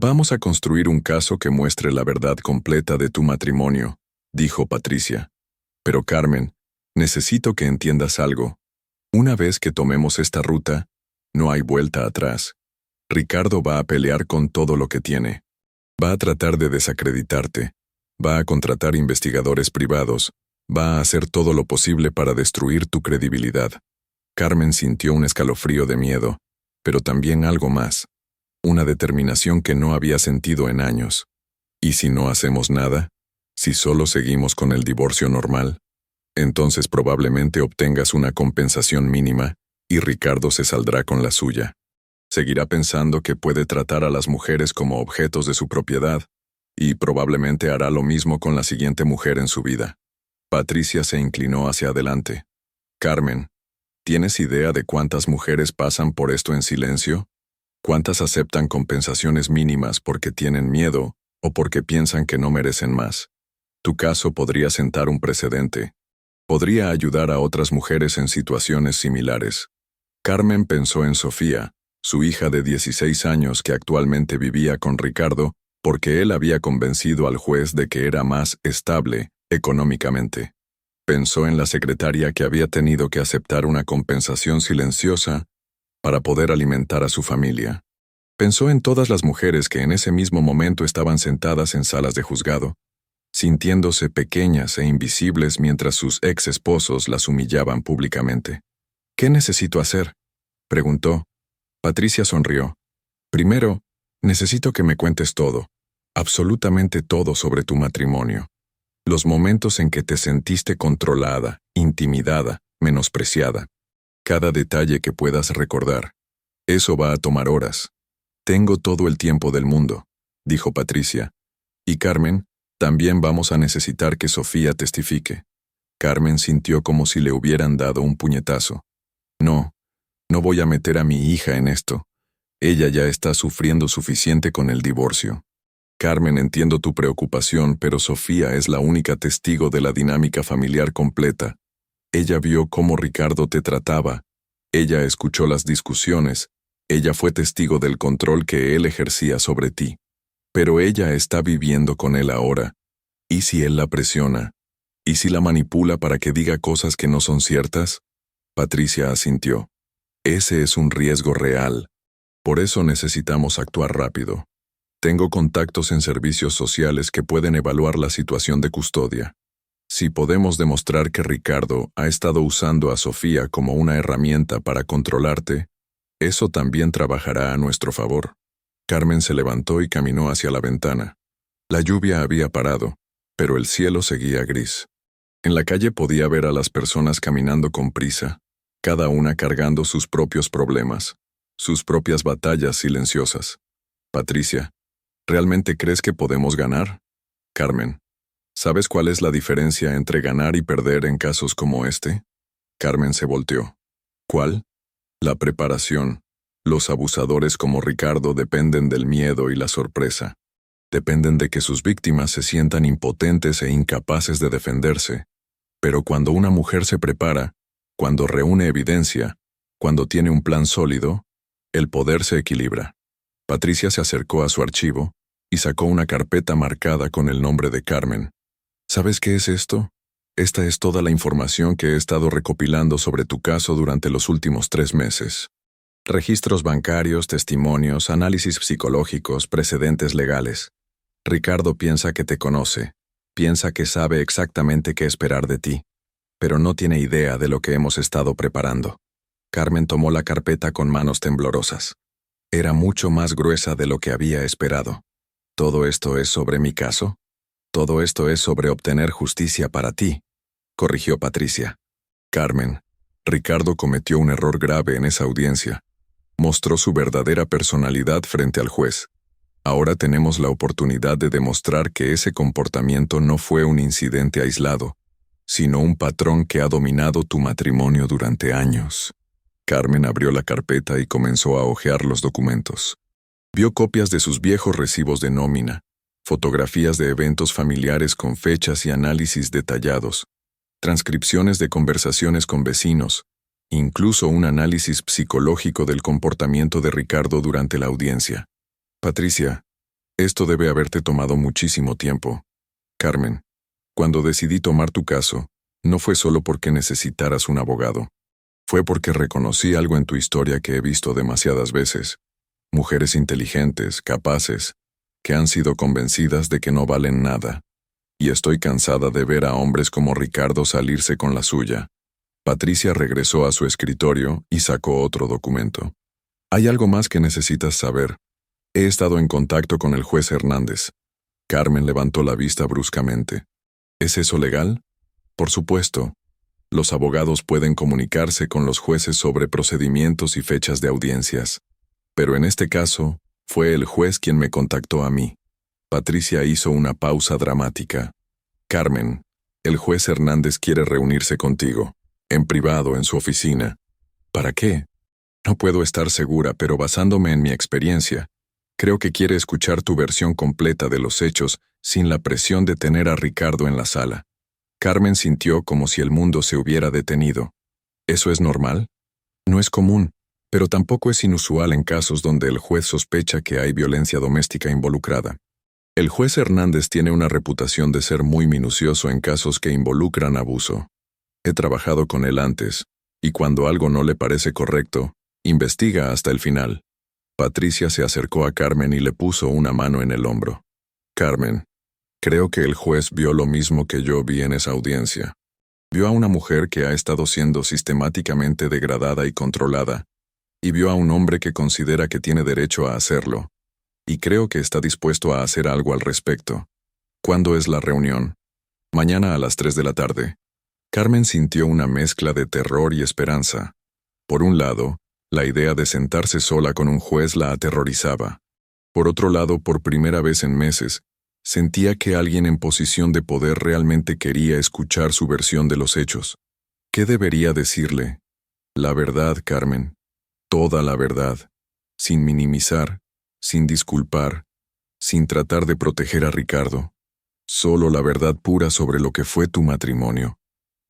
Vamos a construir un caso que muestre la verdad completa de tu matrimonio, dijo Patricia. Pero Carmen, necesito que entiendas algo. Una vez que tomemos esta ruta, no hay vuelta atrás. Ricardo va a pelear con todo lo que tiene. Va a tratar de desacreditarte. Va a contratar investigadores privados. Va a hacer todo lo posible para destruir tu credibilidad. Carmen sintió un escalofrío de miedo, pero también algo más. Una determinación que no había sentido en años. ¿Y si no hacemos nada? ¿Si solo seguimos con el divorcio normal? Entonces probablemente obtengas una compensación mínima y Ricardo se saldrá con la suya. Seguirá pensando que puede tratar a las mujeres como objetos de su propiedad, y probablemente hará lo mismo con la siguiente mujer en su vida. Patricia se inclinó hacia adelante. Carmen, ¿tienes idea de cuántas mujeres pasan por esto en silencio? ¿Cuántas aceptan compensaciones mínimas porque tienen miedo o porque piensan que no merecen más? Tu caso podría sentar un precedente. Podría ayudar a otras mujeres en situaciones similares. Carmen pensó en Sofía, su hija de 16 años que actualmente vivía con Ricardo porque él había convencido al juez de que era más estable económicamente. Pensó en la secretaria que había tenido que aceptar una compensación silenciosa para poder alimentar a su familia. Pensó en todas las mujeres que en ese mismo momento estaban sentadas en salas de juzgado, sintiéndose pequeñas e invisibles mientras sus ex esposos las humillaban públicamente. ¿Qué necesito hacer?, preguntó. Patricia sonrió. Primero, necesito que me cuentes todo, absolutamente todo sobre tu matrimonio. Los momentos en que te sentiste controlada, intimidada, menospreciada. Cada detalle que puedas recordar. Eso va a tomar horas. Tengo todo el tiempo del mundo, dijo Patricia. Y Carmen, también vamos a necesitar que Sofía testifique. Carmen sintió como si le hubieran dado un puñetazo. No voy a meter a mi hija en esto. Ella ya está sufriendo suficiente con el divorcio. Carmen, entiendo tu preocupación, pero Sofía es la única testigo de la dinámica familiar completa. Ella vio cómo Ricardo te trataba. Ella escuchó las discusiones. Ella fue testigo del control que él ejercía sobre ti. Pero ella está viviendo con él ahora. ¿Y si él la presiona? ¿Y si la manipula para que diga cosas que no son ciertas? Patricia asintió. Ese es un riesgo real. Por eso necesitamos actuar rápido. Tengo contactos en servicios sociales que pueden evaluar la situación de custodia. Si podemos demostrar que Ricardo ha estado usando a Sofía como una herramienta para controlarte, eso también trabajará a nuestro favor. Carmen se levantó y caminó hacia la ventana. La lluvia había parado, pero el cielo seguía gris. En la calle podía ver a las personas caminando con prisa, cada una cargando sus propios problemas, sus propias batallas silenciosas. Patricia, ¿realmente crees que podemos ganar? Carmen, ¿sabes cuál es la diferencia entre ganar y perder en casos como este? Carmen se volteó. ¿Cuál? La preparación. Los abusadores como Ricardo dependen del miedo y la sorpresa. Dependen de que sus víctimas se sientan impotentes e incapaces de defenderse. Pero cuando una mujer se prepara, cuando reúne evidencia, cuando tiene un plan sólido, el poder se equilibra. Patricia se acercó a su archivo y sacó una carpeta marcada con el nombre de Carmen. ¿Sabes qué es esto? Esta es toda la información que he estado recopilando sobre tu caso durante los últimos 3 meses. Registros bancarios, testimonios, análisis psicológicos, precedentes legales. Ricardo piensa que te conoce, piensa que sabe exactamente qué esperar de ti, pero no tiene idea de lo que hemos estado preparando. Carmen tomó la carpeta con manos temblorosas. Era mucho más gruesa de lo que había esperado. ¿Todo esto es sobre mi caso? Todo esto es sobre obtener justicia para ti, corrigió Patricia. Carmen, Ricardo cometió un error grave en esa audiencia. Mostró su verdadera personalidad frente al juez. Ahora tenemos la oportunidad de demostrar que ese comportamiento no fue un incidente aislado, sino un patrón que ha dominado tu matrimonio durante años. Carmen abrió la carpeta y comenzó a hojear los documentos. Vio copias de sus viejos recibos de nómina, fotografías de eventos familiares con fechas y análisis detallados, transcripciones de conversaciones con vecinos, incluso un análisis psicológico del comportamiento de Ricardo durante la audiencia. Patricia, esto debe haberte tomado muchísimo tiempo. Carmen, cuando decidí tomar tu caso, no fue solo porque necesitaras un abogado. Fue porque reconocí algo en tu historia que he visto demasiadas veces. Mujeres inteligentes, capaces, que han sido convencidas de que no valen nada. Y estoy cansada de ver a hombres como Ricardo salirse con la suya. Patricia regresó a su escritorio y sacó otro documento. Hay algo más que necesitas saber. He estado en contacto con el juez Hernández. Carmen levantó la vista bruscamente. ¿Es eso legal? Por supuesto. Los abogados pueden comunicarse con los jueces sobre procedimientos y fechas de audiencias. Pero en este caso, fue el juez quien me contactó a mí. Patricia hizo una pausa dramática. Carmen, el juez Hernández quiere reunirse contigo, en privado en su oficina. ¿Para qué? No puedo estar segura, pero basándome en mi experiencia, creo que quiere escuchar tu versión completa de los hechos sin la presión de tener a Ricardo en la sala. Carmen sintió como si el mundo se hubiera detenido. ¿Eso es normal? No es común, pero tampoco es inusual en casos donde el juez sospecha que hay violencia doméstica involucrada. El juez Hernández tiene una reputación de ser muy minucioso en casos que involucran abuso. He trabajado con él antes, y cuando algo no le parece correcto, investiga hasta el final. Patricia se acercó a Carmen y le puso una mano en el hombro. Carmen, creo que el juez vio lo mismo que yo vi en esa audiencia. Vio a una mujer que ha estado siendo sistemáticamente degradada y controlada, y vio a un hombre que considera que tiene derecho a hacerlo, y creo que está dispuesto a hacer algo al respecto. ¿Cuándo es la reunión? Mañana a las 3 de la tarde. Carmen sintió una mezcla de terror y esperanza. Por un lado, la idea de sentarse sola con un juez la aterrorizaba. Por otro lado, por primera vez en meses, sentía que alguien en posición de poder realmente quería escuchar su versión de los hechos. ¿Qué debería decirle? La verdad, Carmen. Toda la verdad. Sin minimizar, sin disculpar, sin tratar de proteger a Ricardo. Solo la verdad pura sobre lo que fue tu matrimonio.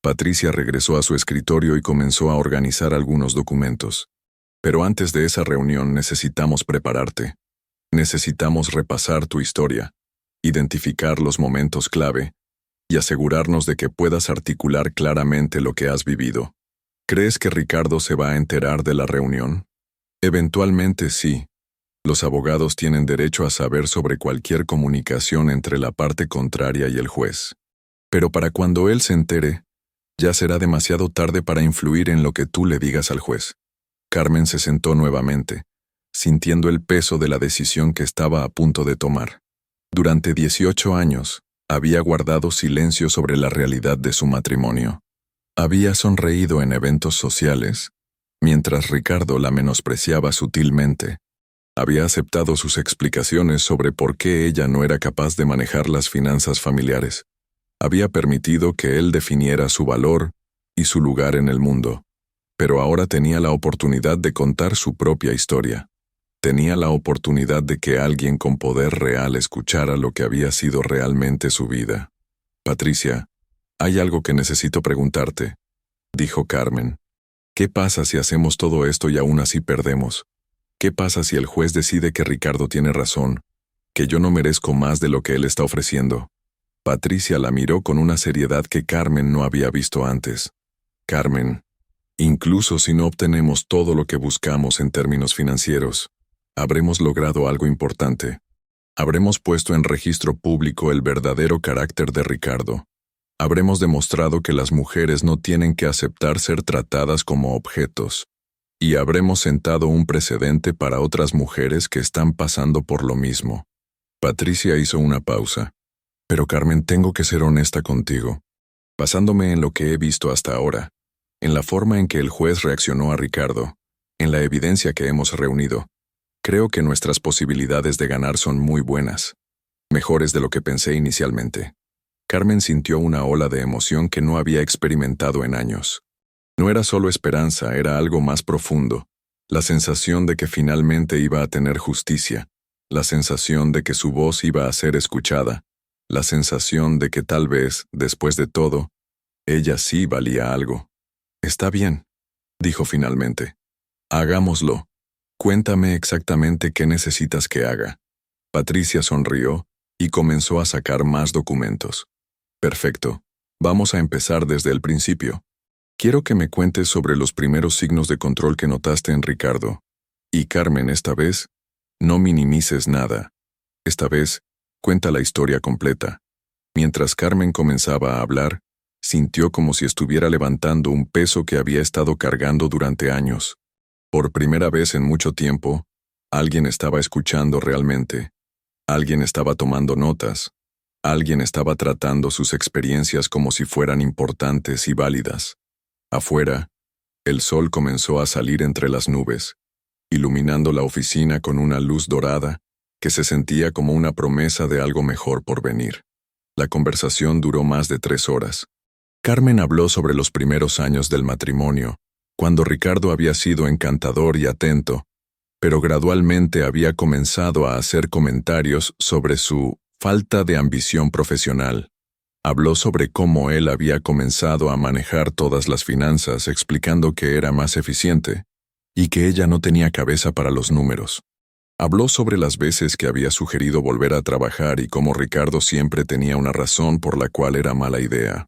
Patricia regresó a su escritorio y comenzó a organizar algunos documentos. Pero antes de esa reunión necesitamos prepararte. Necesitamos repasar tu historia, identificar los momentos clave y asegurarnos de que puedas articular claramente lo que has vivido. ¿Crees que Ricardo se va a enterar de la reunión? Eventualmente sí. Los abogados tienen derecho a saber sobre cualquier comunicación entre la parte contraria y el juez. Pero para cuando él se entere, ya será demasiado tarde para influir en lo que tú le digas al juez. Carmen se sentó nuevamente. sintiendo el peso de la decisión que estaba a punto de tomar. Durante 18 años, había guardado silencio sobre la realidad de su matrimonio. Había sonreído en eventos sociales, mientras Ricardo la menospreciaba sutilmente. Había aceptado sus explicaciones sobre por qué ella no era capaz de manejar las finanzas familiares. Había permitido que él definiera su valor y su lugar en el mundo. Pero ahora tenía la oportunidad de contar su propia historia. Tenía la oportunidad de que alguien con poder real escuchara lo que había sido realmente su vida. «Patricia, hay algo que necesito preguntarte», dijo Carmen. «¿Qué pasa si hacemos todo esto y aún así perdemos? ¿Qué pasa si el juez decide que Ricardo tiene razón, que yo no merezco más de lo que él está ofreciendo?» Patricia la miró con una seriedad que Carmen no había visto antes. «Carmen, incluso si no obtenemos todo lo que buscamos en términos financieros, habremos logrado algo importante. Habremos puesto en registro público el verdadero carácter de Ricardo. Habremos demostrado que las mujeres no tienen que aceptar ser tratadas como objetos. Y habremos sentado un precedente para otras mujeres que están pasando por lo mismo». Patricia hizo una pausa. «Pero Carmen, tengo que ser honesta contigo. Basándome en lo que he visto hasta ahora, en la forma en que el juez reaccionó a Ricardo, en la evidencia que hemos reunido, creo que nuestras posibilidades de ganar son muy buenas, mejores de lo que pensé inicialmente». Carmen sintió una ola de emoción que no había experimentado en años. No era solo esperanza, era algo más profundo, la sensación de que finalmente iba a tener justicia, la sensación de que su voz iba a ser escuchada, la sensación de que tal vez, después de todo, ella sí valía algo. «Está bien», dijo finalmente. «Hagámoslo. Cuéntame exactamente qué necesitas que haga». Patricia sonrió y comenzó a sacar más documentos. «Perfecto. Vamos a empezar desde el principio. Quiero que me cuentes sobre los primeros signos de control que notaste en Ricardo. Y Carmen, esta vez, no minimices nada. Esta vez, cuenta la historia completa». Mientras Carmen comenzaba a hablar, sintió como si estuviera levantando un peso que había estado cargando durante años. Por primera vez en mucho tiempo, alguien estaba escuchando realmente. Alguien estaba tomando notas. Alguien estaba tratando sus experiencias como si fueran importantes y válidas. Afuera, el sol comenzó a salir entre las nubes, iluminando la oficina con una luz dorada que se sentía como una promesa de algo mejor por venir. La conversación duró más de 3 horas. Carmen habló sobre los primeros años del matrimonio, cuando Ricardo había sido encantador y atento, pero gradualmente había comenzado a hacer comentarios sobre su falta de ambición profesional. Habló sobre cómo él había comenzado a manejar todas las finanzas, explicando que era más eficiente y que ella no tenía cabeza para los números. Habló sobre las veces que había sugerido volver a trabajar y cómo Ricardo siempre tenía una razón por la cual era mala idea.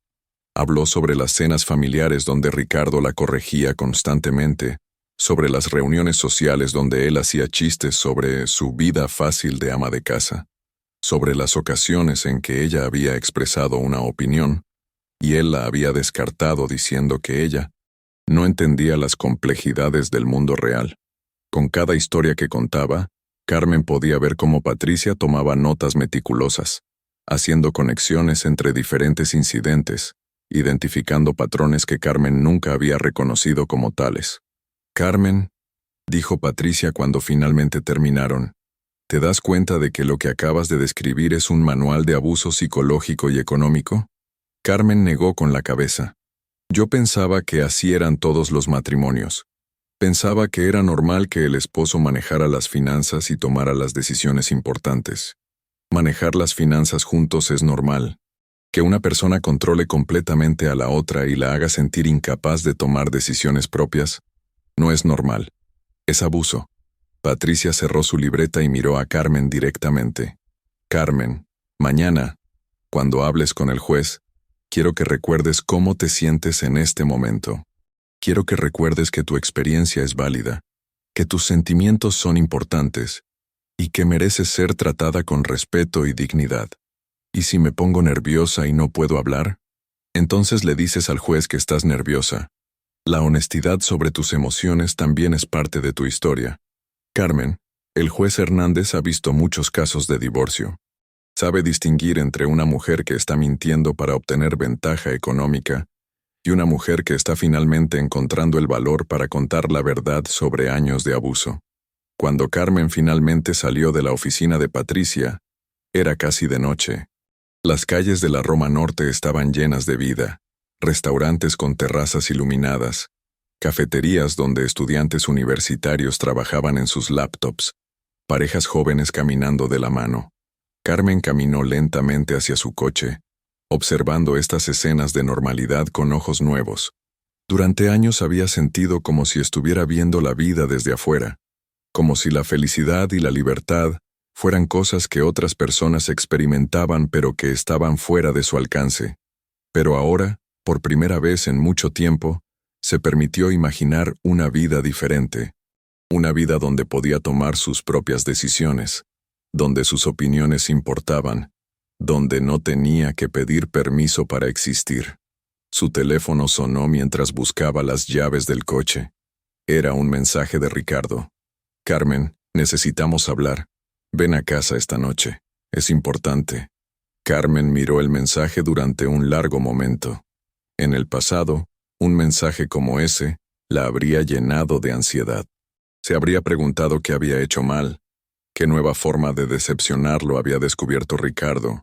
Habló sobre las cenas familiares donde Ricardo la corregía constantemente, sobre las reuniones sociales donde él hacía chistes sobre su vida fácil de ama de casa, sobre las ocasiones en que ella había expresado una opinión y él la había descartado diciendo que ella no entendía las complejidades del mundo real. Con cada historia que contaba, Carmen podía ver cómo Patricia tomaba notas meticulosas, haciendo conexiones entre diferentes incidentes, identificando patrones que Carmen nunca había reconocido como tales. «Carmen», dijo Patricia cuando finalmente terminaron, «¿te das cuenta de que lo que acabas de describir es un manual de abuso psicológico y económico?» Carmen negó con la cabeza. «Yo pensaba que así eran todos los matrimonios. Pensaba que era normal que el esposo manejara las finanzas y tomara las decisiones importantes. Manejar las finanzas juntos es normal. Que una persona controle completamente a la otra y la haga sentir incapaz de tomar decisiones propias, no es normal. Es abuso». Patricia cerró su libreta y miró a Carmen directamente. «Carmen, mañana, cuando hables con el juez, quiero que recuerdes cómo te sientes en este momento. Quiero que recuerdes que tu experiencia es válida, que tus sentimientos son importantes y que mereces ser tratada con respeto y dignidad. ¿Y si me pongo nerviosa y no puedo hablar? Entonces le dices al juez que estás nerviosa. La honestidad sobre tus emociones también es parte de tu historia». Carmen, el juez Hernández ha visto muchos casos de divorcio. Sabe distinguir entre una mujer que está mintiendo para obtener ventaja económica y una mujer que está finalmente encontrando el valor para contar la verdad sobre años de abuso. Cuando Carmen finalmente salió de la oficina de Patricia, era casi de noche. Las calles de la Roma Norte estaban llenas de vida, restaurantes con terrazas iluminadas, cafeterías donde estudiantes universitarios trabajaban en sus laptops, parejas jóvenes caminando de la mano. Carmen caminó lentamente hacia su coche, observando estas escenas de normalidad con ojos nuevos. Durante años había sentido como si estuviera viendo la vida desde afuera, como si la felicidad y la libertad fueran cosas que otras personas experimentaban pero que estaban fuera de su alcance. Pero ahora, por primera vez en mucho tiempo, se permitió imaginar una vida diferente, una vida donde podía tomar sus propias decisiones, donde sus opiniones importaban, donde no tenía que pedir permiso para existir. Su teléfono sonó mientras buscaba las llaves del coche. Era un mensaje de Ricardo. «Carmen, necesitamos hablar. Ven a casa esta noche. Es importante». Carmen miró el mensaje durante un largo momento. En el pasado, un mensaje como ese la habría llenado de ansiedad. Se habría preguntado qué había hecho mal, qué nueva forma de decepcionarlo había descubierto Ricardo,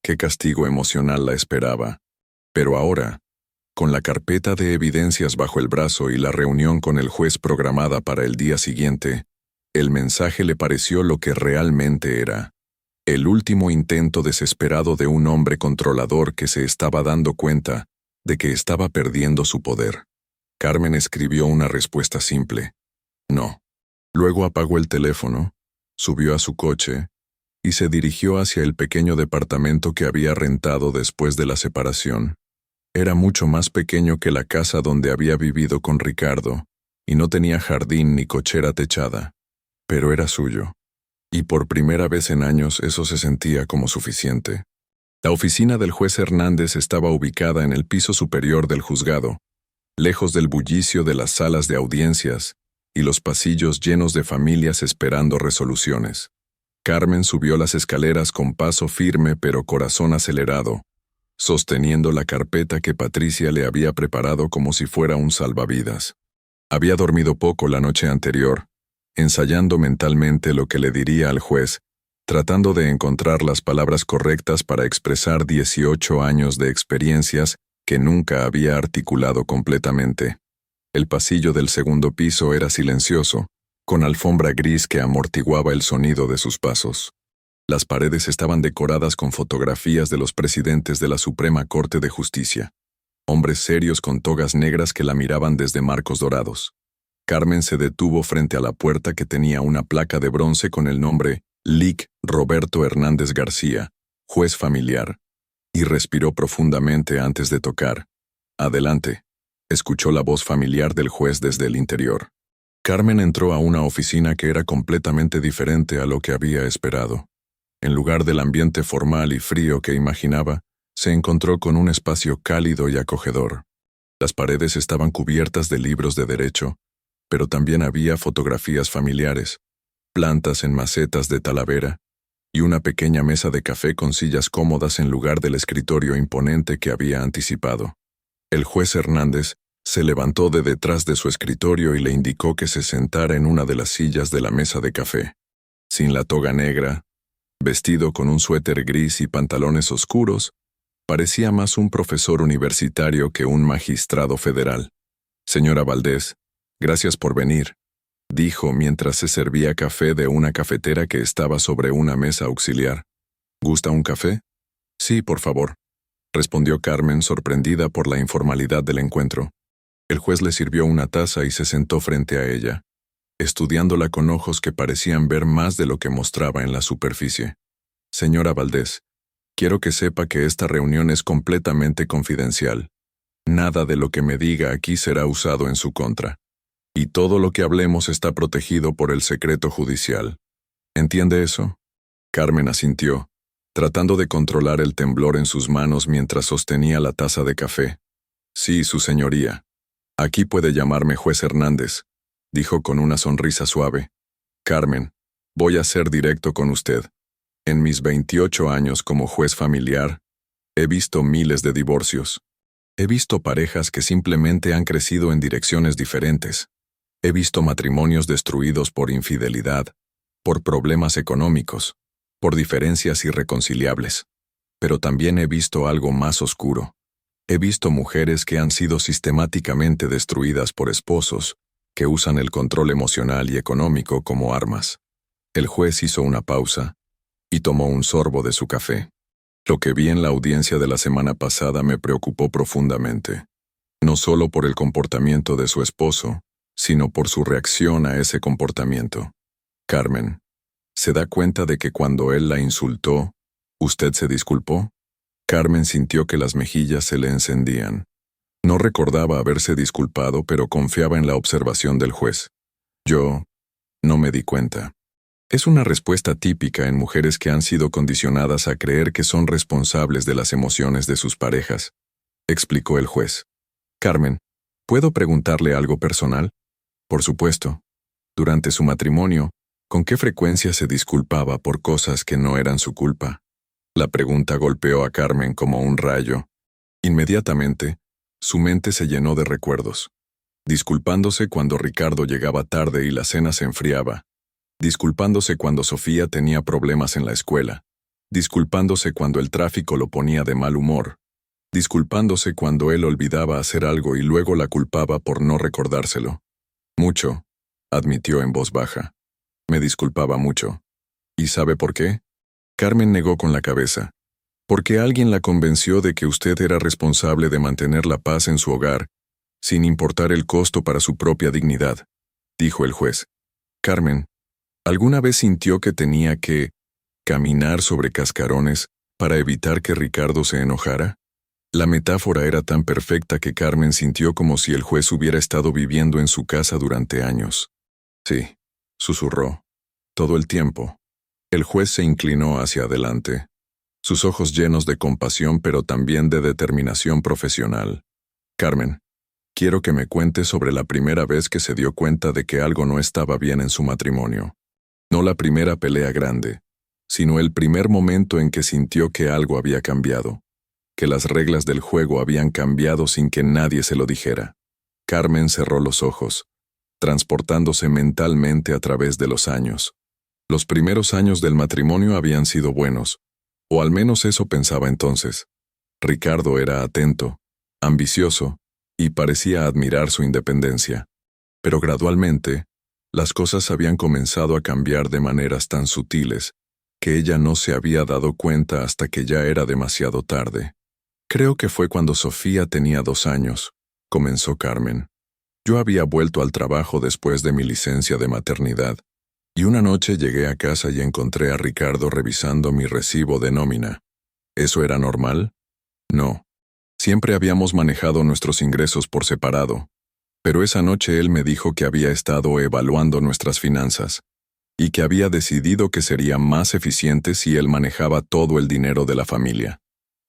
qué castigo emocional la esperaba. Pero ahora, con la carpeta de evidencias bajo el brazo y la reunión con el juez programada para el día siguiente, el mensaje le pareció lo que realmente era: el último intento desesperado de un hombre controlador que se estaba dando cuenta de que estaba perdiendo su poder. Carmen escribió una respuesta simple: no. Luego apagó el teléfono, subió a su coche y se dirigió hacia el pequeño departamento que había rentado después de la separación. Era mucho más pequeño que la casa donde había vivido con Ricardo, y no tenía jardín ni cochera techada, pero era suyo. Y por primera vez en años eso se sentía como suficiente. La oficina del juez Hernández estaba ubicada en el piso superior del juzgado, lejos del bullicio de las salas de audiencias y los pasillos llenos de familias esperando resoluciones. Carmen subió las escaleras con paso firme pero corazón acelerado, sosteniendo la carpeta que Patricia le había preparado como si fuera un salvavidas. Había dormido poco la noche anterior, ensayando mentalmente lo que le diría al juez, tratando de encontrar las palabras correctas para expresar 18 años de experiencias que nunca había articulado completamente. El pasillo del segundo piso era silencioso, con alfombra gris que amortiguaba el sonido de sus pasos. Las paredes estaban decoradas con fotografías de los presidentes de la Suprema Corte de Justicia, hombres serios con togas negras que la miraban desde marcos dorados. Carmen se detuvo frente a la puerta que tenía una placa de bronce con el nombre Lic. Roberto Hernández García, juez familiar, y respiró profundamente antes de tocar. «Adelante», escuchó la voz familiar del juez desde el interior. Carmen entró a una oficina que era completamente diferente a lo que había esperado. En lugar del ambiente formal y frío que imaginaba, se encontró con un espacio cálido y acogedor. Las paredes estaban cubiertas de libros de derecho, pero también había fotografías familiares, plantas en macetas de talavera, y una pequeña mesa de café con sillas cómodas en lugar del escritorio imponente que había anticipado. El juez Hernández se levantó de detrás de su escritorio y le indicó que se sentara en una de las sillas de la mesa de café. Sin la toga negra, vestido con un suéter gris y pantalones oscuros, parecía más un profesor universitario que un magistrado federal. «Señora Valdés, gracias por venir», dijo mientras se servía café de una cafetera que estaba sobre una mesa auxiliar. «¿Gusta un café?» «Sí, por favor», respondió Carmen, sorprendida por la informalidad del encuentro. El juez le sirvió una taza y se sentó frente a ella, estudiándola con ojos que parecían ver más de lo que mostraba en la superficie. «Señora Valdés, quiero que sepa que esta reunión es completamente confidencial. Nada de lo que me diga aquí será usado en su contra. Y todo lo que hablemos está protegido por el secreto judicial. ¿Entiende eso?» Carmen asintió, tratando de controlar el temblor en sus manos mientras sostenía la taza de café. «Sí, su señoría. Aquí puede llamarme juez Hernández», dijo con una sonrisa suave. Carmen, voy a ser directo con usted. En mis 28 años como juez familiar, he visto miles de divorcios. He visto parejas que simplemente han crecido en direcciones diferentes. He visto matrimonios destruidos por infidelidad, por problemas económicos, por diferencias irreconciliables. Pero también he visto algo más oscuro. He visto mujeres que han sido sistemáticamente destruidas por esposos que usan el control emocional y económico como armas. El juez hizo una pausa y tomó un sorbo de su café. Lo que vi en la audiencia de la semana pasada me preocupó profundamente, no solo por el comportamiento de su esposo, sino por su reacción a ese comportamiento. Carmen, ¿se da cuenta de que cuando él la insultó, usted se disculpó? Carmen sintió que las mejillas se le encendían. No recordaba haberse disculpado, pero confiaba en la observación del juez. Yo no me di cuenta. Es una respuesta típica en mujeres que han sido condicionadas a creer que son responsables de las emociones de sus parejas, explicó el juez. Carmen, ¿puedo preguntarle algo personal? Por supuesto. Durante su matrimonio, ¿con qué frecuencia se disculpaba por cosas que no eran su culpa? La pregunta golpeó a Carmen como un rayo. Inmediatamente, su mente se llenó de recuerdos. Disculpándose cuando Ricardo llegaba tarde y la cena se enfriaba. Disculpándose cuando Sofía tenía problemas en la escuela. Disculpándose cuando el tráfico lo ponía de mal humor. Disculpándose cuando él olvidaba hacer algo y luego la culpaba por no recordárselo. Mucho, admitió en voz baja. Me disculpaba mucho. ¿Y sabe por qué? Carmen negó con la cabeza. Porque alguien la convenció de que usted era responsable de mantener la paz en su hogar, sin importar el costo para su propia dignidad, dijo el juez. Carmen, ¿alguna vez sintió que tenía que caminar sobre cascarones para evitar que Ricardo se enojara? La metáfora era tan perfecta que Carmen sintió como si el juez hubiera estado viviendo en su casa durante años. Sí, susurró. Todo el tiempo. El juez se inclinó hacia adelante, sus ojos llenos de compasión pero también de determinación profesional. Carmen, quiero que me cuente sobre la primera vez que se dio cuenta de que algo no estaba bien en su matrimonio. No la primera pelea grande, sino el primer momento en que sintió que algo había cambiado, que las reglas del juego habían cambiado sin que nadie se lo dijera. Carmen cerró los ojos, transportándose mentalmente a través de los años. Los primeros años del matrimonio habían sido buenos, o al menos eso pensaba entonces. Ricardo era atento, ambicioso, y parecía admirar su independencia. Pero gradualmente, las cosas habían comenzado a cambiar de maneras tan sutiles que ella no se había dado cuenta hasta que ya era demasiado tarde. Creo que fue cuando Sofía tenía 2 años, comenzó Carmen. Yo había vuelto al trabajo después de mi licencia de maternidad, y una noche llegué a casa y encontré a Ricardo revisando mi recibo de nómina. ¿Eso era normal? No. Siempre habíamos manejado nuestros ingresos por separado, pero esa noche él me dijo que había estado evaluando nuestras finanzas y que había decidido que sería más eficiente si él manejaba todo el dinero de la familia.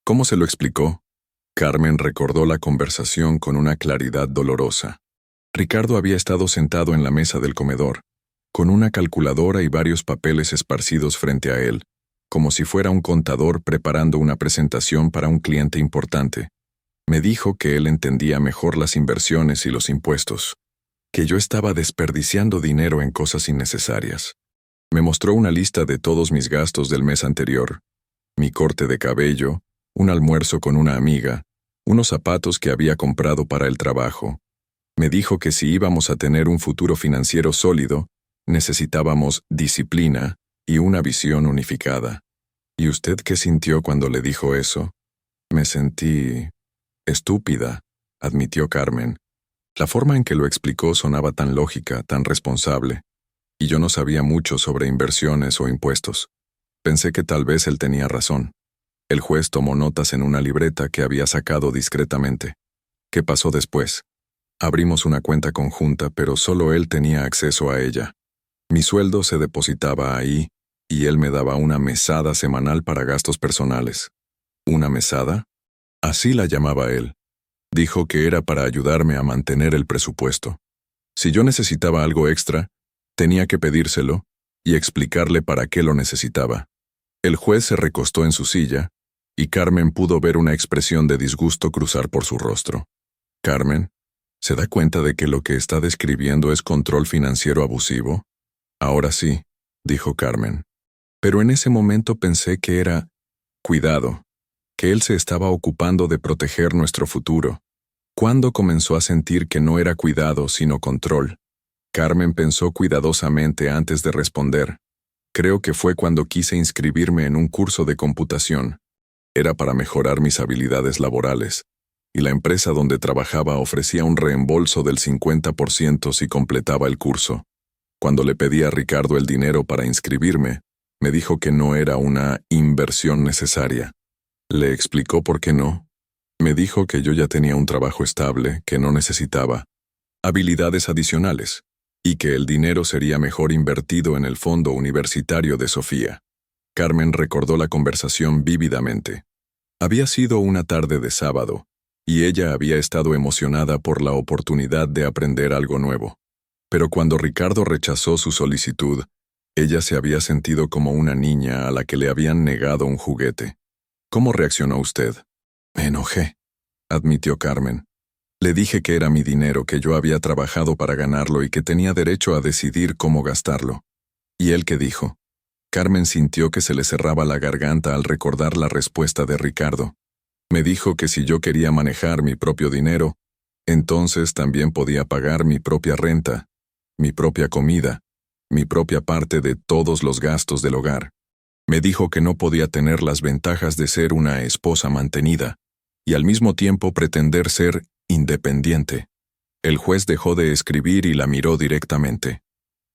¿Cómo se lo explicó? Carmen recordó la conversación con una claridad dolorosa. Ricardo había estado sentado en la mesa del comedor, con una calculadora y varios papeles esparcidos frente a él, como si fuera un contador preparando una presentación para un cliente importante. Me dijo que él entendía mejor las inversiones y los impuestos, que yo estaba desperdiciando dinero en cosas innecesarias. Me mostró una lista de todos mis gastos del mes anterior, mi corte de cabello, un almuerzo con una amiga, unos zapatos que había comprado para el trabajo. Me dijo que si íbamos a tener un futuro financiero sólido, necesitábamos disciplina y una visión unificada. ¿Y usted qué sintió cuando le dijo eso? Me sentí estúpida, admitió Carmen. La forma en que lo explicó sonaba tan lógica, tan responsable, y yo no sabía mucho sobre inversiones o impuestos. Pensé que tal vez él tenía razón. El juez tomó notas en una libreta que había sacado discretamente. ¿Qué pasó después? Abrimos una cuenta conjunta, pero solo él tenía acceso a ella. Mi sueldo se depositaba ahí, y él me daba una mesada semanal para gastos personales. ¿Una mesada? Así la llamaba él. Dijo que era para ayudarme a mantener el presupuesto. Si yo necesitaba algo extra, Tenía que pedírselo y explicarle para qué lo necesitaba. El juez se recostó en su silla, y Carmen pudo ver una expresión de disgusto cruzar por su rostro. «Carmen, ¿se da cuenta de que lo que está describiendo es control financiero abusivo?» «Ahora sí», dijo Carmen. Pero en ese momento pensé que era cuidado, que él se estaba ocupando de proteger nuestro futuro. ¿Cuándo comenzó a sentir que no era cuidado sino control? Carmen pensó cuidadosamente antes de responder. Creo que fue cuando quise inscribirme en un curso de computación. Era para mejorar mis habilidades laborales, y la empresa donde trabajaba ofrecía un reembolso del 50% si completaba el curso. Cuando le pedí a Ricardo el dinero para inscribirme, me dijo que no era una inversión necesaria. Le explicó por qué no. Me dijo que yo ya tenía un trabajo estable, que no necesitaba habilidades adicionales, y que el dinero sería mejor invertido en el fondo universitario de Sofía. Carmen recordó la conversación vívidamente. Había sido una tarde de sábado, y ella había estado emocionada por la oportunidad de aprender algo nuevo. Pero cuando Ricardo rechazó su solicitud, ella se había sentido como una niña a la que le habían negado un juguete. ¿Cómo reaccionó usted? Me enojé, admitió Carmen. Le dije que era mi dinero, que yo había trabajado para ganarlo y que tenía derecho a decidir cómo gastarlo. ¿Y él qué dijo? Carmen sintió que se le cerraba la garganta al recordar la respuesta de Ricardo. Me dijo que si yo quería manejar mi propio dinero, entonces también podía pagar mi propia renta, mi propia comida, mi propia parte de todos los gastos del hogar. Me dijo que no podía tener las ventajas de ser una esposa mantenida y al mismo tiempo pretender ser independiente. El juez dejó de escribir y la miró directamente.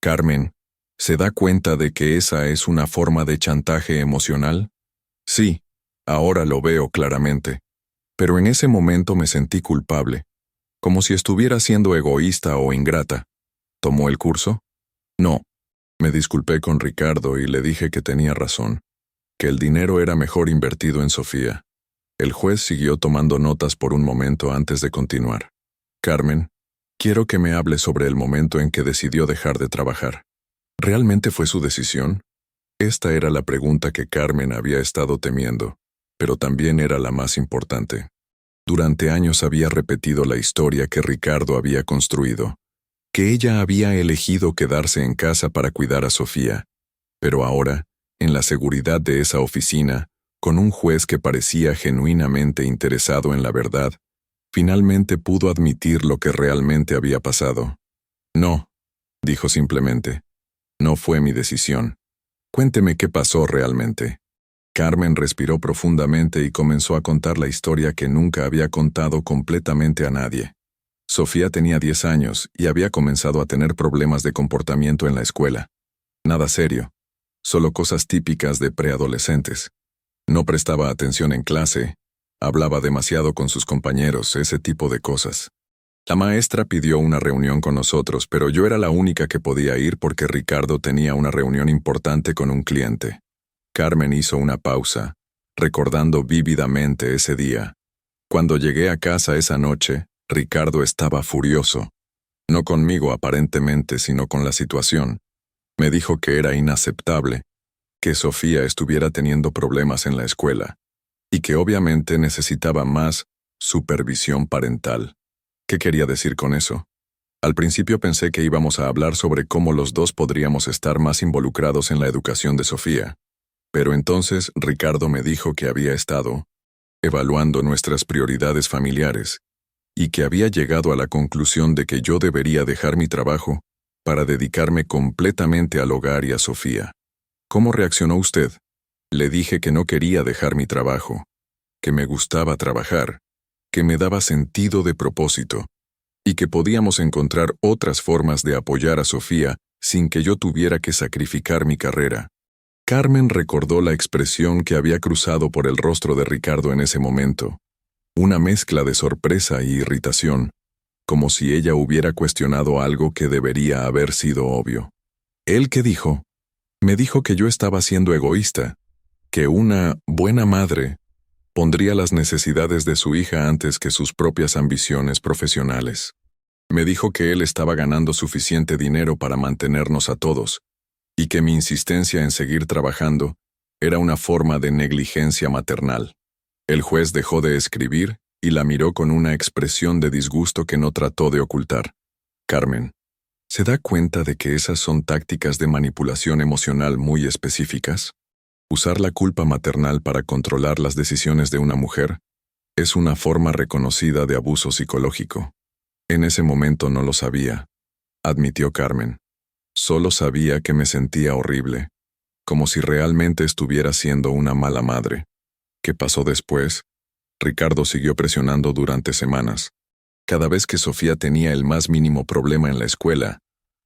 Carmen, ¿se da cuenta de que esa es una forma de chantaje emocional? Sí, ahora lo veo claramente. Pero en ese momento me sentí culpable, como si estuviera siendo egoísta o ingrata. ¿Tomó el curso? No. Me disculpé con Ricardo y le dije que tenía razón, que el dinero era mejor invertido en Sofía. El juez siguió tomando notas por un momento antes de continuar. Carmen, quiero que me hable sobre el momento en que decidió dejar de trabajar. ¿Realmente fue su decisión? Esta era la pregunta que Carmen había estado temiendo, pero también era la más importante. Durante años había repetido la historia que Ricardo había construido, que ella había elegido quedarse en casa para cuidar a Sofía, pero ahora, en la seguridad de esa oficina, con un juez que parecía genuinamente interesado en la verdad, finalmente pudo admitir lo que realmente había pasado. No, dijo simplemente, no fue mi decisión. Cuénteme qué pasó realmente. Carmen respiró profundamente y comenzó a contar la historia que nunca había contado completamente a nadie. Sofía tenía 10 años y había comenzado a tener problemas de comportamiento en la escuela. Nada serio, solo cosas típicas de preadolescentes. No prestaba atención en clase, hablaba demasiado con sus compañeros, ese tipo de cosas. La maestra pidió una reunión con nosotros, pero yo era la única que podía ir porque Ricardo tenía una reunión importante con un cliente. Carmen hizo una pausa, recordando vívidamente ese día. Cuando llegué a casa esa noche, Ricardo estaba furioso. No conmigo aparentemente, sino con la situación. Me dijo que era inaceptable, que Sofía estuviera teniendo problemas en la escuela, y que obviamente necesitaba más supervisión parental. ¿Qué quería decir con eso? Al principio pensé que íbamos a hablar sobre cómo los dos podríamos estar más involucrados en la educación de Sofía. Pero entonces Ricardo me dijo que había estado evaluando nuestras prioridades familiares y que había llegado a la conclusión de que yo debería dejar mi trabajo para dedicarme completamente al hogar y a Sofía. ¿Cómo reaccionó usted? Le dije que no quería dejar mi trabajo, que me gustaba trabajar, que me daba sentido de propósito, y que podíamos encontrar otras formas de apoyar a Sofía sin que yo tuviera que sacrificar mi carrera. Carmen recordó la expresión que había cruzado por el rostro de Ricardo en ese momento, una mezcla de sorpresa y irritación, como si ella hubiera cuestionado algo que debería haber sido obvio. ¿Él qué dijo? Me dijo que yo estaba siendo egoísta, que una buena madre pondría las necesidades de su hija antes que sus propias ambiciones profesionales. Me dijo que él estaba ganando suficiente dinero para mantenernos a todos, y que mi insistencia en seguir trabajando era una forma de negligencia maternal. El juez dejó de escribir y la miró con una expresión de disgusto que no trató de ocultar. Carmen, ¿se da cuenta de que esas son tácticas de manipulación emocional muy específicas? Usar la culpa maternal para controlar las decisiones de una mujer es una forma reconocida de abuso psicológico. En ese momento no lo sabía, admitió Carmen. Solo sabía que me sentía horrible, como si realmente estuviera siendo una mala madre. ¿Qué pasó después? Ricardo siguió presionando durante semanas. Cada vez que Sofía tenía el más mínimo problema en la escuela,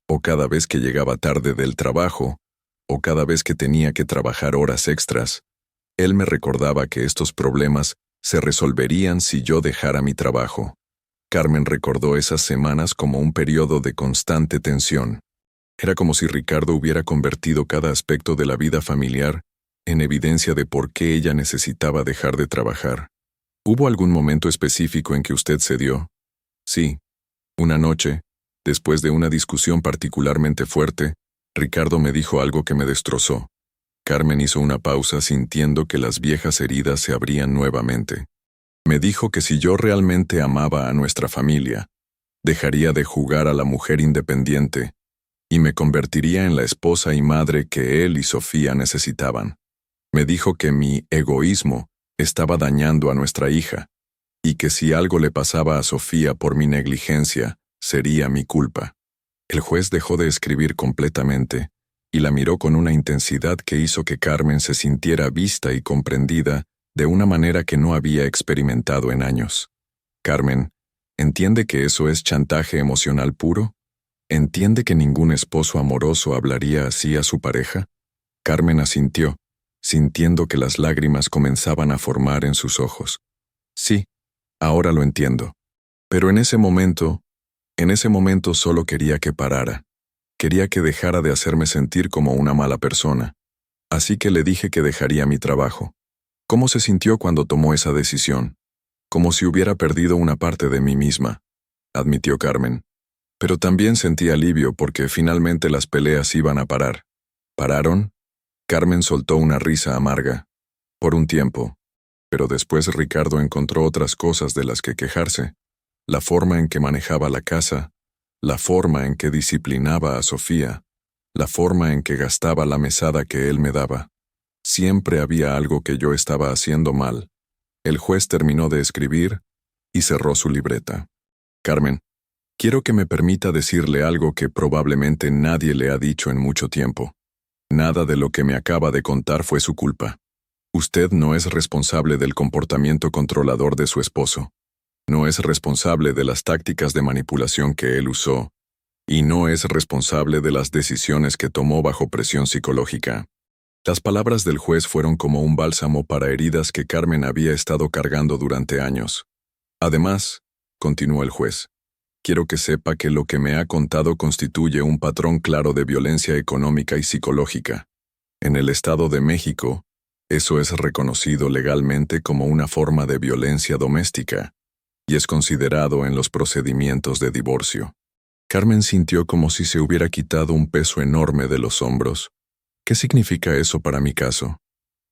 o cada vez que llegaba tarde del trabajo, o cada vez que tenía que trabajar horas extras, él me recordaba que estos problemas se resolverían si yo dejara mi trabajo. Carmen recordó esas semanas como un periodo de constante tensión. Era como si Ricardo hubiera convertido cada aspecto de la vida familiar en evidencia de por qué ella necesitaba dejar de trabajar. ¿Hubo algún momento específico en que usted cedió? Sí. Una noche, después de una discusión particularmente fuerte, Ricardo me dijo algo que me destrozó. Carmen hizo una pausa sintiendo que las viejas heridas se abrían nuevamente. Me dijo que si yo realmente amaba a nuestra familia, dejaría de jugar a la mujer independiente y me convertiría en la esposa y madre que él y Sofía necesitaban. Me dijo que mi egoísmo estaba dañando a nuestra hija y que si algo le pasaba a Sofía por mi negligencia, sería mi culpa. El juez dejó de escribir completamente y la miró con una intensidad que hizo que Carmen se sintiera vista y comprendida de una manera que no había experimentado en años. Carmen, ¿entiende que eso es chantaje emocional puro? ¿Entiende que ningún esposo amoroso hablaría así a su pareja? Carmen asintió, sintiendo que las lágrimas comenzaban a formar en sus ojos. Sí, ahora lo entiendo. Pero en ese momento solo quería que parara. Quería que dejara de hacerme sentir como una mala persona. Así que le dije que dejaría mi trabajo. ¿Cómo se sintió cuando tomó esa decisión? Como si hubiera perdido una parte de mí misma, admitió Carmen. Pero también sentí alivio porque finalmente las peleas iban a parar. ¿Pararon? Carmen soltó una risa amarga. Por un tiempo. Pero después Ricardo encontró otras cosas de las que quejarse. La forma en que manejaba la casa, la forma en que disciplinaba a Sofía, la forma en que gastaba la mesada que él me daba. Siempre había algo que yo estaba haciendo mal. El juez terminó de escribir y cerró su libreta. Carmen, quiero que me permita decirle algo que probablemente nadie le ha dicho en mucho tiempo. Nada de lo que me acaba de contar fue su culpa. Usted no es responsable del comportamiento controlador de su esposo. No es responsable de las tácticas de manipulación que él usó, y no es responsable de las decisiones que tomó bajo presión psicológica. Las palabras del juez fueron como un bálsamo para heridas que Carmen había estado cargando durante años. Además, continuó el juez, quiero que sepa que lo que me ha contado constituye un patrón claro de violencia económica y psicológica. En el Estado de México, eso es reconocido legalmente como una forma de violencia doméstica, y es considerado en los procedimientos de divorcio. Carmen sintió como si se hubiera quitado un peso enorme de los hombros. ¿Qué significa eso para mi caso?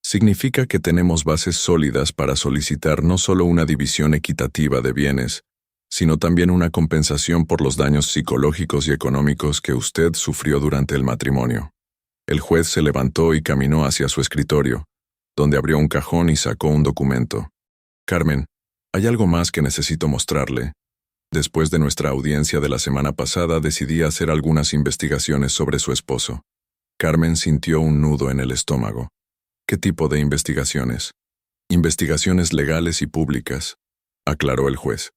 Significa que tenemos bases sólidas para solicitar no solo una división equitativa de bienes, sino también una compensación por los daños psicológicos y económicos que usted sufrió durante el matrimonio. El juez se levantó y caminó hacia su escritorio, donde abrió un cajón y sacó un documento. Carmen, hay algo más que necesito mostrarle. Después de nuestra audiencia de la semana pasada, decidí hacer algunas investigaciones sobre su esposo. Carmen sintió un nudo en el estómago. ¿Qué tipo de investigaciones? Investigaciones legales y públicas, aclaró el juez.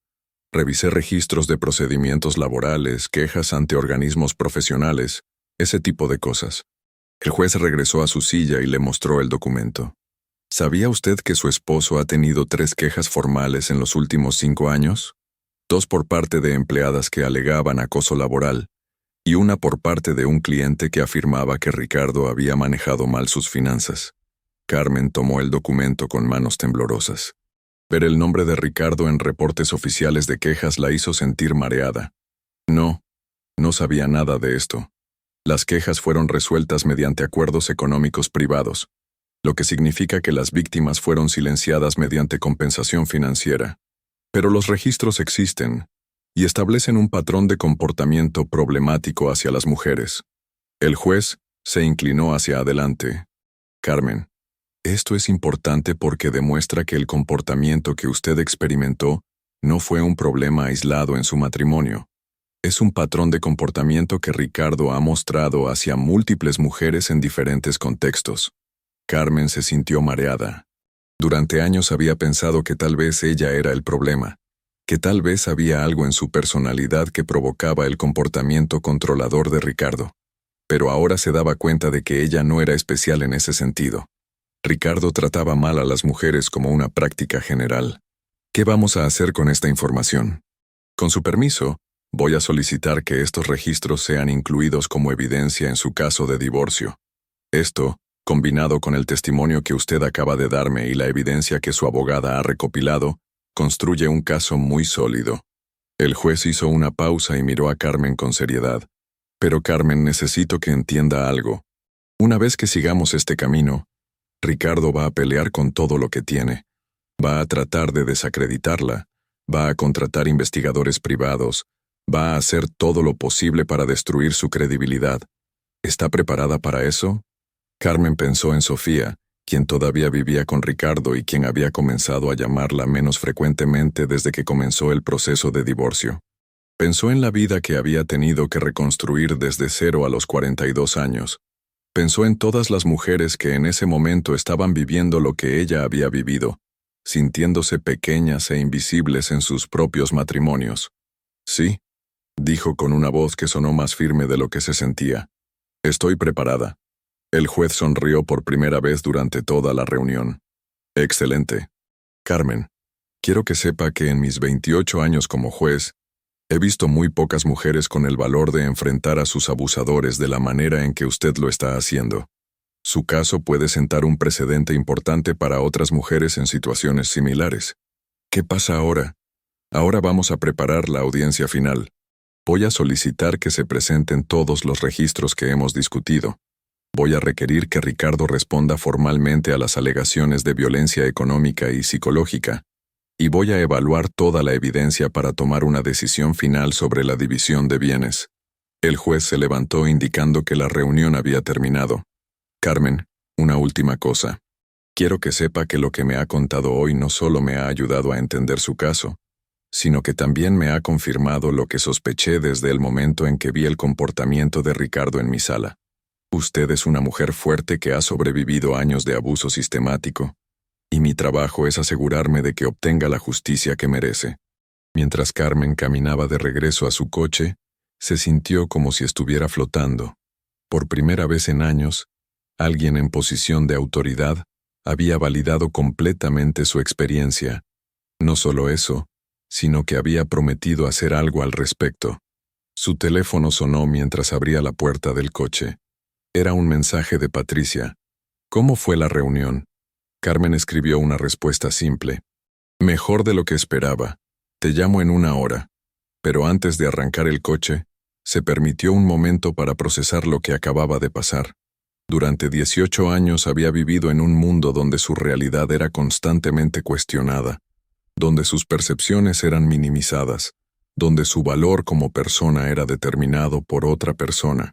Revisé registros de procedimientos laborales, quejas ante organismos profesionales, ese tipo de cosas. El juez regresó a su silla y le mostró el documento. ¿Sabía usted que su esposo ha tenido 3 quejas formales en los últimos 5 años? 2 por parte de empleadas que alegaban acoso laboral, y una por parte de un cliente que afirmaba que Ricardo había manejado mal sus finanzas. Carmen tomó el documento con manos temblorosas. Ver el nombre de Ricardo en reportes oficiales de quejas la hizo sentir mareada. No, no sabía nada de esto. Las quejas fueron resueltas mediante acuerdos económicos privados, lo que significa que las víctimas fueron silenciadas mediante compensación financiera. Pero los registros existen y establecen un patrón de comportamiento problemático hacia las mujeres. El juez se inclinó hacia adelante. Carmen, esto es importante porque demuestra que el comportamiento que usted experimentó no fue un problema aislado en su matrimonio. Es un patrón de comportamiento que Ricardo ha mostrado hacia múltiples mujeres en diferentes contextos. Carmen se sintió mareada. Durante años había pensado que tal vez ella era el problema, que tal vez había algo en su personalidad que provocaba el comportamiento controlador de Ricardo. Pero ahora se daba cuenta de que ella no era especial en ese sentido. Ricardo trataba mal a las mujeres como una práctica general. ¿Qué vamos a hacer con esta información? Con su permiso, voy a solicitar que estos registros sean incluidos como evidencia en su caso de divorcio. Esto, combinado con el testimonio que usted acaba de darme y la evidencia que su abogada ha recopilado, construye un caso muy sólido. El juez hizo una pausa y miró a Carmen con seriedad. Pero Carmen, necesito que entienda algo. Una vez que sigamos este camino, Ricardo va a pelear con todo lo que tiene. Va a tratar de desacreditarla, va a contratar investigadores privados, va a hacer todo lo posible para destruir su credibilidad. ¿Está preparada para eso? Carmen pensó en Sofía, quien todavía vivía con Ricardo y quien había comenzado a llamarla menos frecuentemente desde que comenzó el proceso de divorcio. Pensó en la vida que había tenido que reconstruir desde cero a los 42 años. Pensó en todas las mujeres que en ese momento estaban viviendo lo que ella había vivido, sintiéndose pequeñas e invisibles en sus propios matrimonios. Sí, dijo con una voz que sonó más firme de lo que se sentía. Estoy preparada. El juez sonrió por primera vez durante toda la reunión. Excelente. Carmen, quiero que sepa que en mis 28 años como juez, he visto muy pocas mujeres con el valor de enfrentar a sus abusadores de la manera en que usted lo está haciendo. Su caso puede sentar un precedente importante para otras mujeres en situaciones similares. ¿Qué pasa ahora? Ahora vamos a preparar la audiencia final. Voy a solicitar que se presenten todos los registros que hemos discutido. Voy a requerir que Ricardo responda formalmente a las alegaciones de violencia económica y psicológica, y voy a evaluar toda la evidencia para tomar una decisión final sobre la división de bienes. El juez se levantó indicando que la reunión había terminado. Carmen, una última cosa. Quiero que sepa que lo que me ha contado hoy no solo me ha ayudado a entender su caso, sino que también me ha confirmado lo que sospeché desde el momento en que vi el comportamiento de Ricardo en mi sala. Usted es una mujer fuerte que ha sobrevivido años de abuso sistemático, y mi trabajo es asegurarme de que obtenga la justicia que merece. Mientras Carmen caminaba de regreso a su coche, se sintió como si estuviera flotando. Por primera vez en años, alguien en posición de autoridad había validado completamente su experiencia. No solo eso, sino que había prometido hacer algo al respecto. Su teléfono sonó mientras abría la puerta del coche. Era un mensaje de Patricia. ¿Cómo fue la reunión? Carmen escribió una respuesta simple. Mejor de lo que esperaba. Te llamo en 1 hora. Pero antes de arrancar el coche, se permitió un momento para procesar lo que acababa de pasar. Durante 18 años había vivido en un mundo donde su realidad era constantemente cuestionada, donde sus percepciones eran minimizadas, donde su valor como persona era determinado por otra persona.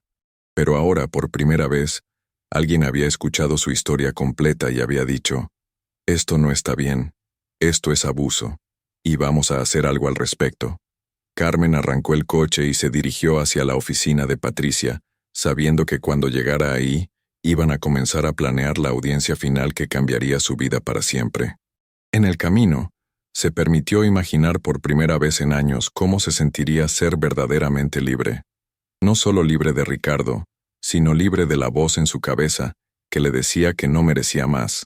Pero ahora, por primera vez, alguien había escuchado su historia completa y había dicho, esto no está bien, esto es abuso, y vamos a hacer algo al respecto. Carmen arrancó el coche y se dirigió hacia la oficina de Patricia, sabiendo que cuando llegara ahí, iban a comenzar a planear la audiencia final que cambiaría su vida para siempre. En el camino, se permitió imaginar por primera vez en años cómo se sentiría ser verdaderamente libre. No solo libre de Ricardo, sino libre de la voz en su cabeza que le decía que no merecía más,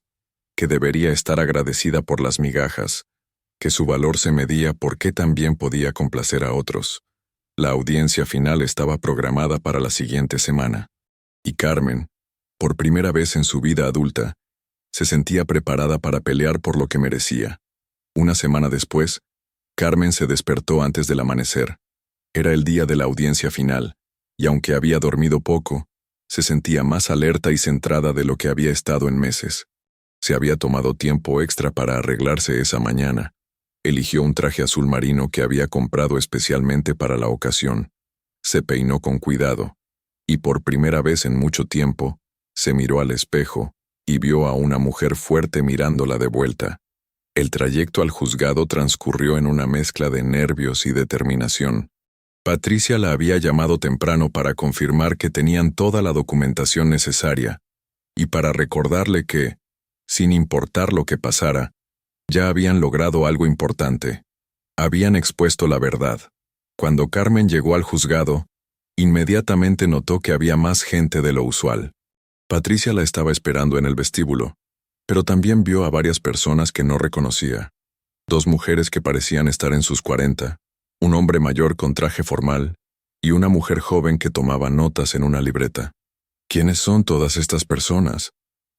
que debería estar agradecida por las migajas, que su valor se medía por qué también podía complacer a otros. La audiencia final estaba programada para la siguiente semana, y Carmen, por primera vez en su vida adulta, se sentía preparada para pelear por lo que merecía. Una semana después, Carmen se despertó antes del amanecer. Era el día de la audiencia final, y aunque había dormido poco, se sentía más alerta y centrada de lo que había estado en meses. Se había tomado tiempo extra para arreglarse esa mañana. Eligió un traje azul marino que había comprado especialmente para la ocasión. Se peinó con cuidado, y por primera vez en mucho tiempo, se miró al espejo y vio a una mujer fuerte mirándola de vuelta. El trayecto al juzgado transcurrió en una mezcla de nervios y determinación. Patricia la había llamado temprano para confirmar que tenían toda la documentación necesaria, y para recordarle que, sin importar lo que pasara, ya habían logrado algo importante. Habían expuesto la verdad. Cuando Carmen llegó al juzgado, inmediatamente notó que había más gente de lo usual. Patricia la estaba esperando en el vestíbulo, pero también vio a varias personas que no reconocía. 2 mujeres que parecían estar en sus 40, un hombre mayor con traje formal y una mujer joven que tomaba notas en una libreta. ¿Quiénes son todas estas personas?,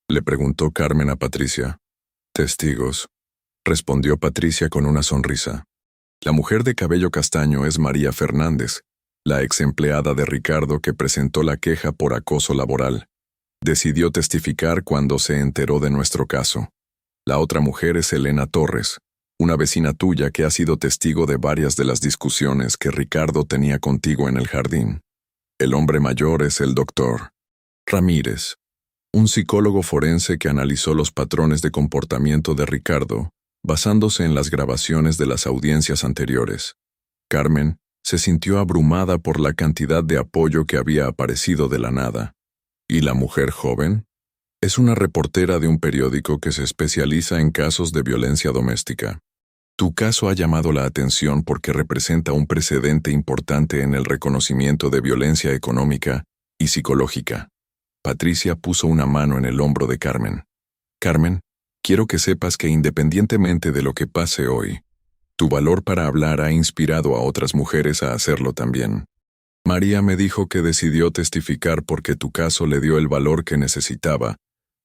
le preguntó Carmen a Patricia. Testigos, respondió Patricia con una sonrisa. La mujer de cabello castaño es María Fernández, la ex empleada de Ricardo que presentó la queja por acoso laboral. Decidió testificar cuando se enteró de nuestro caso. La otra mujer es Elena Torres, una vecina tuya que ha sido testigo de varias de las discusiones que Ricardo tenía contigo en el jardín. El hombre mayor es el doctor Ramírez, un psicólogo forense que analizó los patrones de comportamiento de Ricardo, basándose en las grabaciones de las audiencias anteriores. Carmen se sintió abrumada por la cantidad de apoyo que había aparecido de la nada. ¿Y la mujer joven? Es una reportera de un periódico que se especializa en casos de violencia doméstica. Tu caso ha llamado la atención porque representa un precedente importante en el reconocimiento de violencia económica y psicológica. Patricia puso una mano en el hombro de Carmen. Carmen, quiero que sepas que independientemente de lo que pase hoy, tu valor para hablar ha inspirado a otras mujeres a hacerlo también. María me dijo que decidió testificar porque tu caso le dio el valor que necesitaba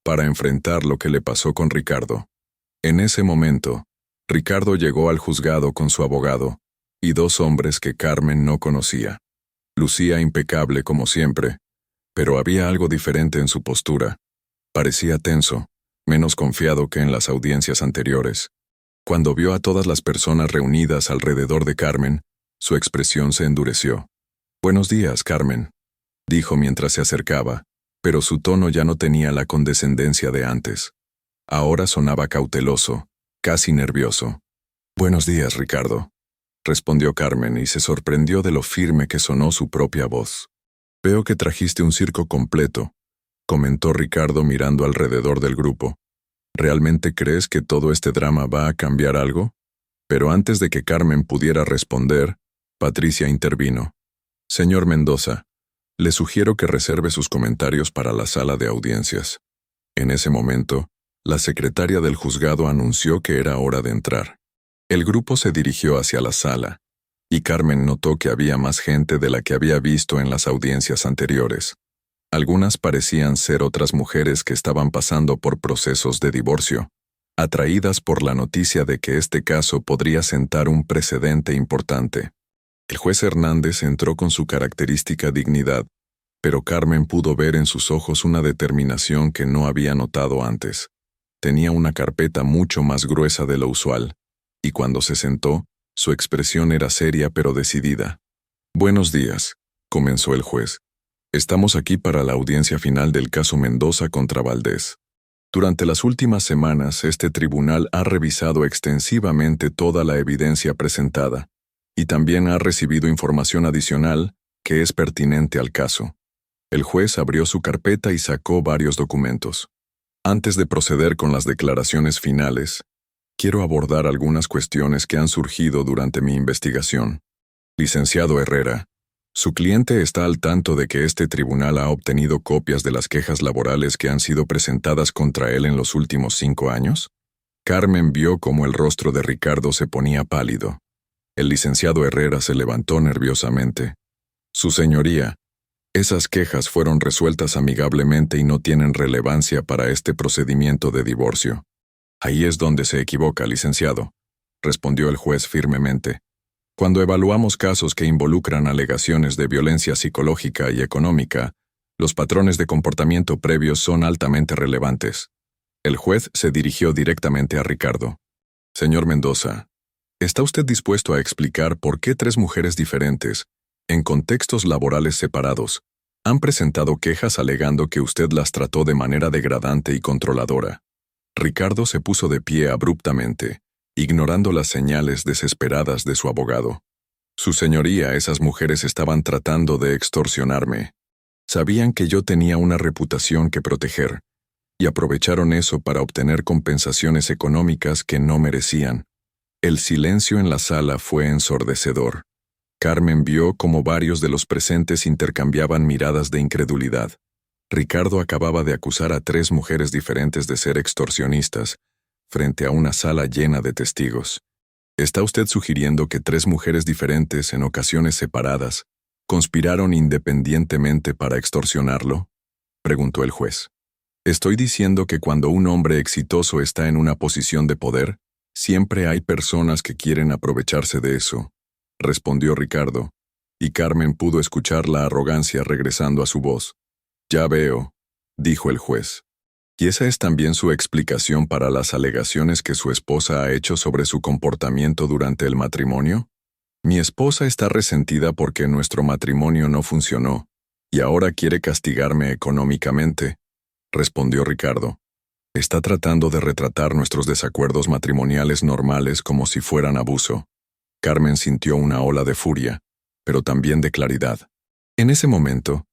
para enfrentar lo que le pasó con Ricardo. En ese momento, Ricardo llegó al juzgado con su abogado y 2 hombres que Carmen no conocía. Lucía impecable como siempre, pero había algo diferente en su postura. Parecía tenso, menos confiado que en las audiencias anteriores. Cuando vio a todas las personas reunidas alrededor de Carmen, su expresión se endureció. «Buenos días, Carmen», dijo mientras se acercaba, pero su tono ya no tenía la condescendencia de antes. Ahora sonaba cauteloso, casi nervioso. «Buenos días, Ricardo», respondió Carmen y se sorprendió de lo firme que sonó su propia voz. «Veo que trajiste un circo completo», comentó Ricardo mirando alrededor del grupo. «¿Realmente crees que todo este drama va a cambiar algo?». Pero antes de que Carmen pudiera responder, Patricia intervino. «Señor Mendoza, le sugiero que reserve sus comentarios para la sala de audiencias». En ese momento, la secretaria del juzgado anunció que era hora de entrar. El grupo se dirigió hacia la sala, y Carmen notó que había más gente de la que había visto en las audiencias anteriores. Algunas parecían ser otras mujeres que estaban pasando por procesos de divorcio, atraídas por la noticia de que este caso podría sentar un precedente importante. El juez Hernández entró con su característica dignidad, pero Carmen pudo ver en sus ojos una determinación que no había notado antes. Tenía una carpeta mucho más gruesa de lo usual, y cuando se sentó, su expresión era seria pero decidida. «Buenos días», comenzó el juez. «Estamos aquí para la audiencia final del caso Mendoza contra Valdés. Durante las últimas semanas, este tribunal ha revisado extensivamente toda la evidencia presentada, y también ha recibido información adicional que es pertinente al caso». El juez abrió su carpeta y sacó varios documentos. «Antes de proceder con las declaraciones finales, quiero abordar algunas cuestiones que han surgido durante mi investigación. Licenciado Herrera, ¿su cliente está al tanto de que este tribunal ha obtenido copias de las quejas laborales que han sido presentadas contra él en los últimos 5 años?» Carmen vio cómo el rostro de Ricardo se ponía pálido. El licenciado Herrera se levantó nerviosamente. «Su señoría, esas quejas fueron resueltas amigablemente y no tienen relevancia para este procedimiento de divorcio». «Ahí es donde se equivoca, licenciado», respondió el juez firmemente. Cuando evaluamos casos que involucran alegaciones de violencia psicológica y económica, los patrones de comportamiento previos son altamente relevantes. El juez se dirigió directamente a Ricardo. Señor Mendoza, ¿está usted dispuesto a explicar por qué 3 mujeres diferentes, en contextos laborales separados, han presentado quejas alegando que usted las trató de manera degradante y controladora? Ricardo se puso de pie abruptamente, ignorando las señales desesperadas de su abogado. Su señoría, esas mujeres estaban tratando de extorsionarme. Sabían que yo tenía una reputación que proteger, y aprovecharon eso para obtener compensaciones económicas que no merecían. El silencio en la sala fue ensordecedor. Carmen vio cómo varios de los presentes intercambiaban miradas de incredulidad. Ricardo acababa de acusar a 3 mujeres diferentes de ser extorsionistas, frente a una sala llena de testigos. ¿Está usted sugiriendo que 3 mujeres diferentes, en ocasiones separadas, conspiraron independientemente para extorsionarlo?, preguntó el juez. Estoy diciendo que cuando un hombre exitoso está en una posición de poder, siempre hay personas que quieren aprovecharse de eso, respondió Ricardo, y Carmen pudo escuchar la arrogancia regresando a su voz. Ya veo, dijo el juez. ¿Y esa es también su explicación para las alegaciones que su esposa ha hecho sobre su comportamiento durante el matrimonio? Mi esposa está resentida porque nuestro matrimonio no funcionó, y ahora quiere castigarme económicamente, respondió Ricardo. Está tratando de retratar nuestros desacuerdos matrimoniales normales como si fueran abuso. Carmen sintió una ola de furia, pero también de claridad. En ese momento,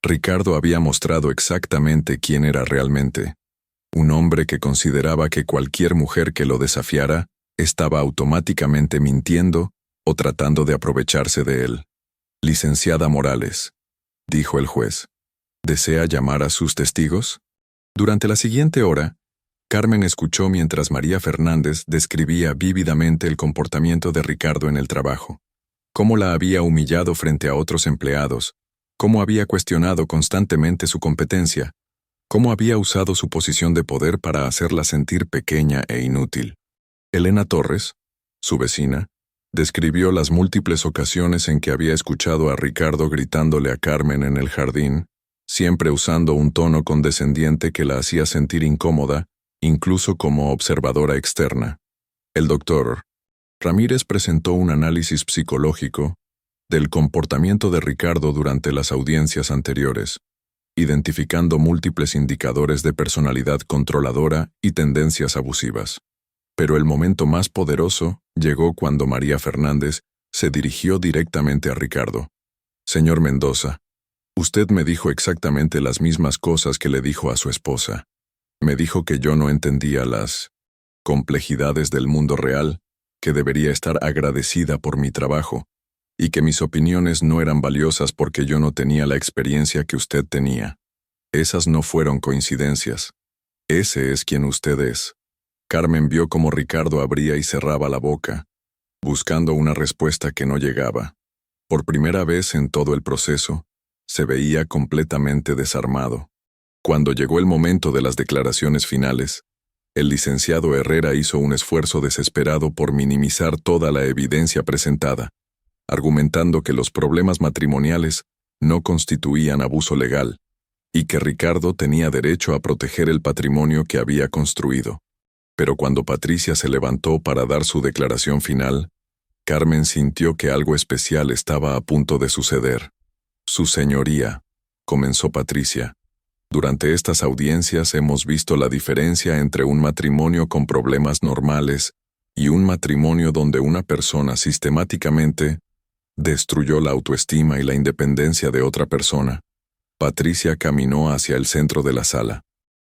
Ricardo había mostrado exactamente quién era realmente. Un hombre que consideraba que cualquier mujer que lo desafiara estaba automáticamente mintiendo o tratando de aprovecharse de él. Licenciada Morales, dijo el juez, ¿desea llamar a sus testigos? Durante la siguiente hora, Carmen escuchó mientras María Fernández describía vívidamente el comportamiento de Ricardo en el trabajo, cómo la había humillado frente a otros empleados, cómo había cuestionado constantemente su competencia, cómo había usado su posición de poder para hacerla sentir pequeña e inútil. Elena Torres, su vecina, describió las múltiples ocasiones en que había escuchado a Ricardo gritándole a Carmen en el jardín, siempre usando un tono condescendiente que la hacía sentir incómoda, incluso como observadora externa. El doctor Ramírez presentó un análisis psicológico del comportamiento de Ricardo durante las audiencias anteriores, identificando múltiples indicadores de personalidad controladora y tendencias abusivas. Pero el momento más poderoso llegó cuando María Fernández se dirigió directamente a Ricardo. Señor Mendoza, usted me dijo exactamente las mismas cosas que le dijo a su esposa. Me dijo que yo no entendía las complejidades del mundo real, que debería estar agradecida por mi trabajo, y que mis opiniones no eran valiosas porque yo no tenía la experiencia que usted tenía. Esas no fueron coincidencias. Ese es quien usted es. Carmen vio cómo Ricardo abría y cerraba la boca, buscando una respuesta que no llegaba. Por primera vez en todo el proceso, se veía completamente desarmado. Cuando llegó el momento de las declaraciones finales, el licenciado Herrera hizo un esfuerzo desesperado por minimizar toda la evidencia presentada, argumentando que los problemas matrimoniales no constituían abuso legal y que Ricardo tenía derecho a proteger el patrimonio que había construido. Pero cuando Patricia se levantó para dar su declaración final, Carmen sintió que algo especial estaba a punto de suceder. Su señoría, comenzó Patricia, durante estas audiencias hemos visto la diferencia entre un matrimonio con problemas normales y un matrimonio donde una persona sistemáticamente destruyó la autoestima y la independencia de otra persona. Patricia caminó hacia el centro de la sala.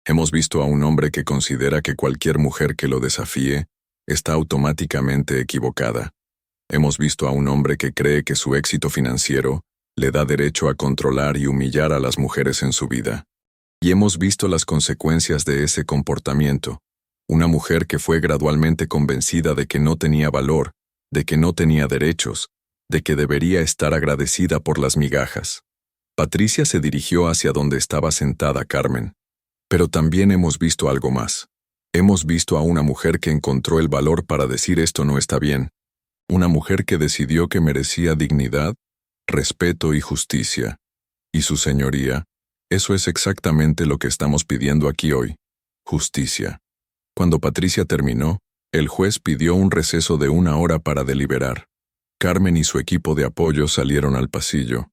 Hemos visto a un hombre que considera que cualquier mujer que lo desafíe está automáticamente equivocada. Hemos visto a un hombre que cree que su éxito financiero le da derecho a controlar y humillar a las mujeres en su vida. Y hemos visto las consecuencias de ese comportamiento. Una mujer que fue gradualmente convencida de que no tenía valor, de que no tenía derechos, de que debería estar agradecida por las migajas. Patricia se dirigió hacia donde estaba sentada Carmen. Pero también hemos visto algo más. Hemos visto a una mujer que encontró el valor para decir esto no está bien. Una mujer que decidió que merecía dignidad, respeto y justicia. Y su señoría, eso es exactamente lo que estamos pidiendo aquí hoy. Justicia. Cuando Patricia terminó, el juez pidió un receso de 1 hora para deliberar. Carmen y su equipo de apoyo salieron al pasillo,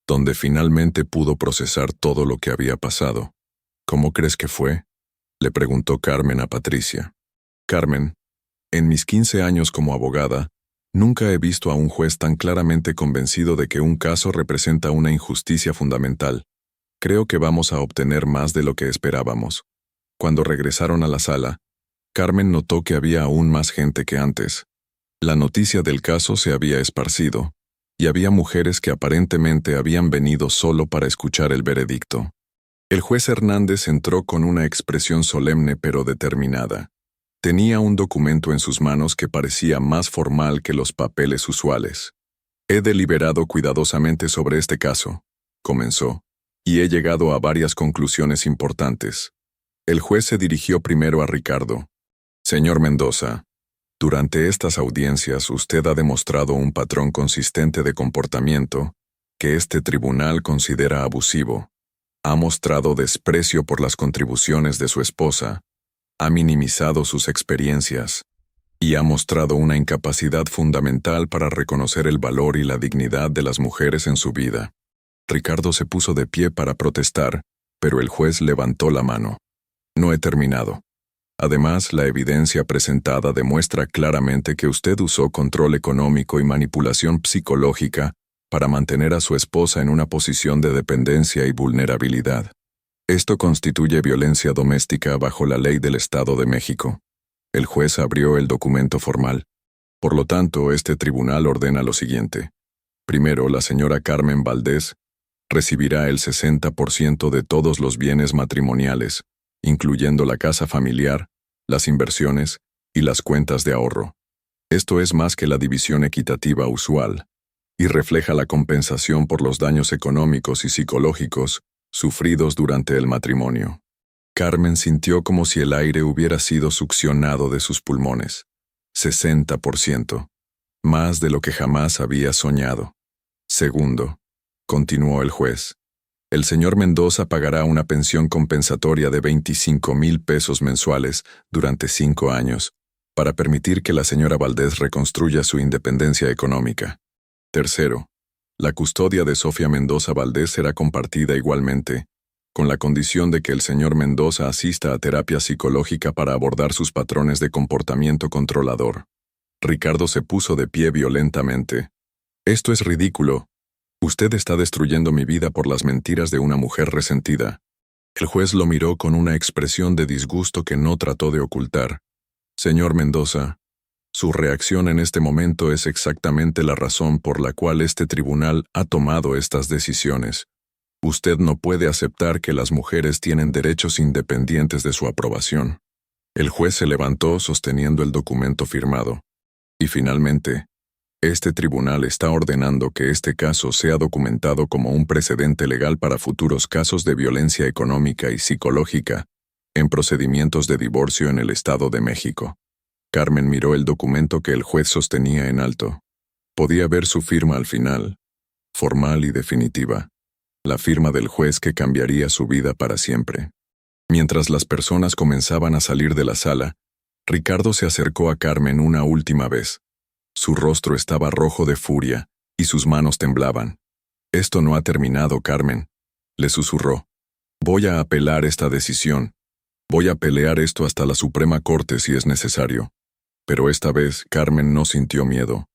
donde finalmente pudo procesar todo lo que había pasado. ¿Cómo crees que fue?, le preguntó Carmen a Patricia. Carmen, en mis 15 años como abogada, nunca he visto a un juez tan claramente convencido de que un caso representa una injusticia fundamental. Creo que vamos a obtener más de lo que esperábamos. Cuando regresaron a la sala, Carmen notó que había aún más gente que antes. La noticia del caso se había esparcido, y había mujeres que aparentemente habían venido solo para escuchar el veredicto. El juez Hernández entró con una expresión solemne pero determinada. Tenía un documento en sus manos que parecía más formal que los papeles usuales. He deliberado cuidadosamente sobre este caso, comenzó, y he llegado a varias conclusiones importantes. El juez se dirigió primero a Ricardo. Señor Mendoza, durante estas audiencias usted ha demostrado un patrón consistente de comportamiento que este tribunal considera abusivo. Ha mostrado desprecio por las contribuciones de su esposa, ha minimizado sus experiencias y ha mostrado una incapacidad fundamental para reconocer el valor y la dignidad de las mujeres en su vida. Ricardo se puso de pie para protestar, pero el juez levantó la mano. No he terminado. Además, la evidencia presentada demuestra claramente que usted usó control económico y manipulación psicológica para mantener a su esposa en una posición de dependencia y vulnerabilidad. Esto constituye violencia doméstica bajo la ley del Estado de México. El juez abrió el documento formal. Por lo tanto, este tribunal ordena lo siguiente. Primero, la señora Carmen Valdés recibirá el 60% de todos los bienes matrimoniales, incluyendo la casa familiar, las inversiones y las cuentas de ahorro. Esto es más que la división equitativa usual, y refleja la compensación por los daños económicos y psicológicos sufridos durante el matrimonio. Carmen sintió como si el aire hubiera sido succionado de sus pulmones. 60%. Más de lo que jamás había soñado. Segundo, continuó el juez, el señor Mendoza pagará una pensión compensatoria de 25,000 pesos mensuales durante 5 años, para permitir que la señora Valdés reconstruya su independencia económica. Tercero, la custodia de Sofía Mendoza Valdés será compartida igualmente, con la condición de que el señor Mendoza asista a terapia psicológica para abordar sus patrones de comportamiento controlador. Ricardo se puso de pie violentamente. Esto es ridículo. Usted está destruyendo mi vida por las mentiras de una mujer resentida. El juez lo miró con una expresión de disgusto que no trató de ocultar. Señor Mendoza, su reacción en este momento es exactamente la razón por la cual este tribunal ha tomado estas decisiones. Usted no puede aceptar que las mujeres tienen derechos independientes de su aprobación. El juez se levantó sosteniendo el documento firmado. Y finalmente, este tribunal está ordenando que este caso sea documentado como un precedente legal para futuros casos de violencia económica y psicológica en procedimientos de divorcio en el Estado de México. Carmen miró el documento que el juez sostenía en alto. Podía ver su firma al final, formal y definitiva. La firma del juez que cambiaría su vida para siempre. Mientras las personas comenzaban a salir de la sala, Ricardo se acercó a Carmen una última vez. Su rostro estaba rojo de furia y sus manos temblaban. Esto no ha terminado, Carmen, le susurró. Voy a apelar esta decisión. Voy a pelear esto hasta la Suprema Corte si es necesario. Pero esta vez Carmen no sintió miedo.